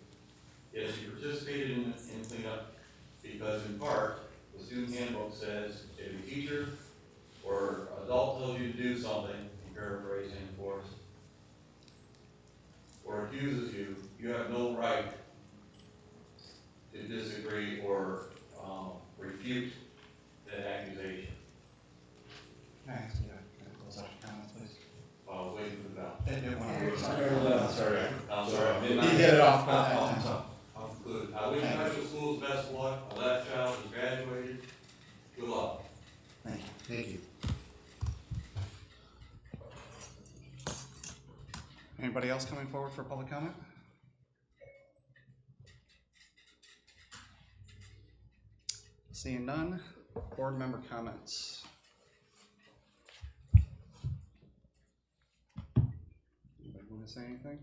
yet she participated in cleanup because in part, the student handbook says if a teacher or adult tells you to do something, I'm paraphrasing for us, or accuses you, you have no right to disagree or refute that accusation. Can I ask you to close out your comments, please? Waiting for the bell. Sorry. I'm sorry. You get it off. I'll conclude. I wish Marshall Schools best of luck. My last child has graduated. Good luck. Thank you. Thank you. Anybody else coming forward for public comment? Seeing none, board member comments. Anybody want to say anything?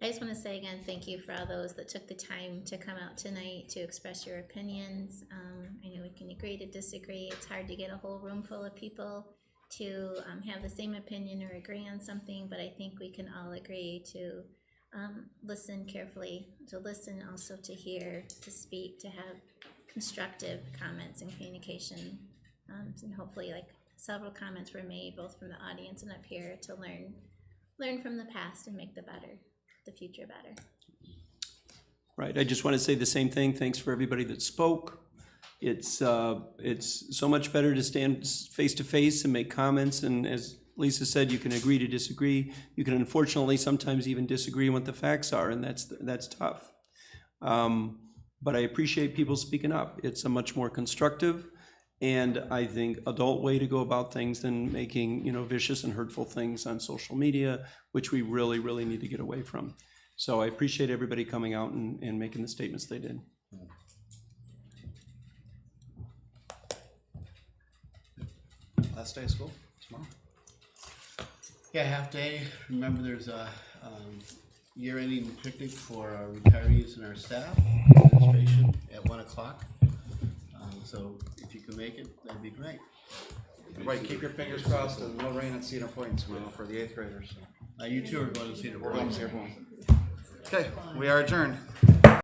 I just want to say again, thank you for all those that took the time to come out tonight to express your opinions. I know we can agree to disagree. It's hard to get a whole room full of people to have the same opinion or agree on something, but I think we can all agree to listen carefully, to listen, also to hear, to speak, to have constructive comments and communication. And hopefully, like, several comments were made both from the audience and up here to learn from the past and make the future better. Right, I just want to say the same thing. Thanks for everybody that spoke. It's so much better to stand face to face and make comments, and as Lisa said, you can agree to disagree. You can unfortunately sometimes even disagree on what the facts are, and that's tough. But I appreciate people speaking up. It's a much more constructive and I think adult way to go about things than making, vicious and hurtful things on social media, which we really, really need to get away from. So I appreciate everybody coming out and making the statements they did. Last day of school, tomorrow. Yeah, half day. Remember, there's a year-ending picnic for our retirees and our staff administration at 1 o'clock. So if you can make it, that'd be great. Everybody keep your fingers crossed and no rain at Cedar Point tomorrow for the 8th graders. You two are going to Cedar We're Point. going to Cedar Point. Okay, we are adjourned.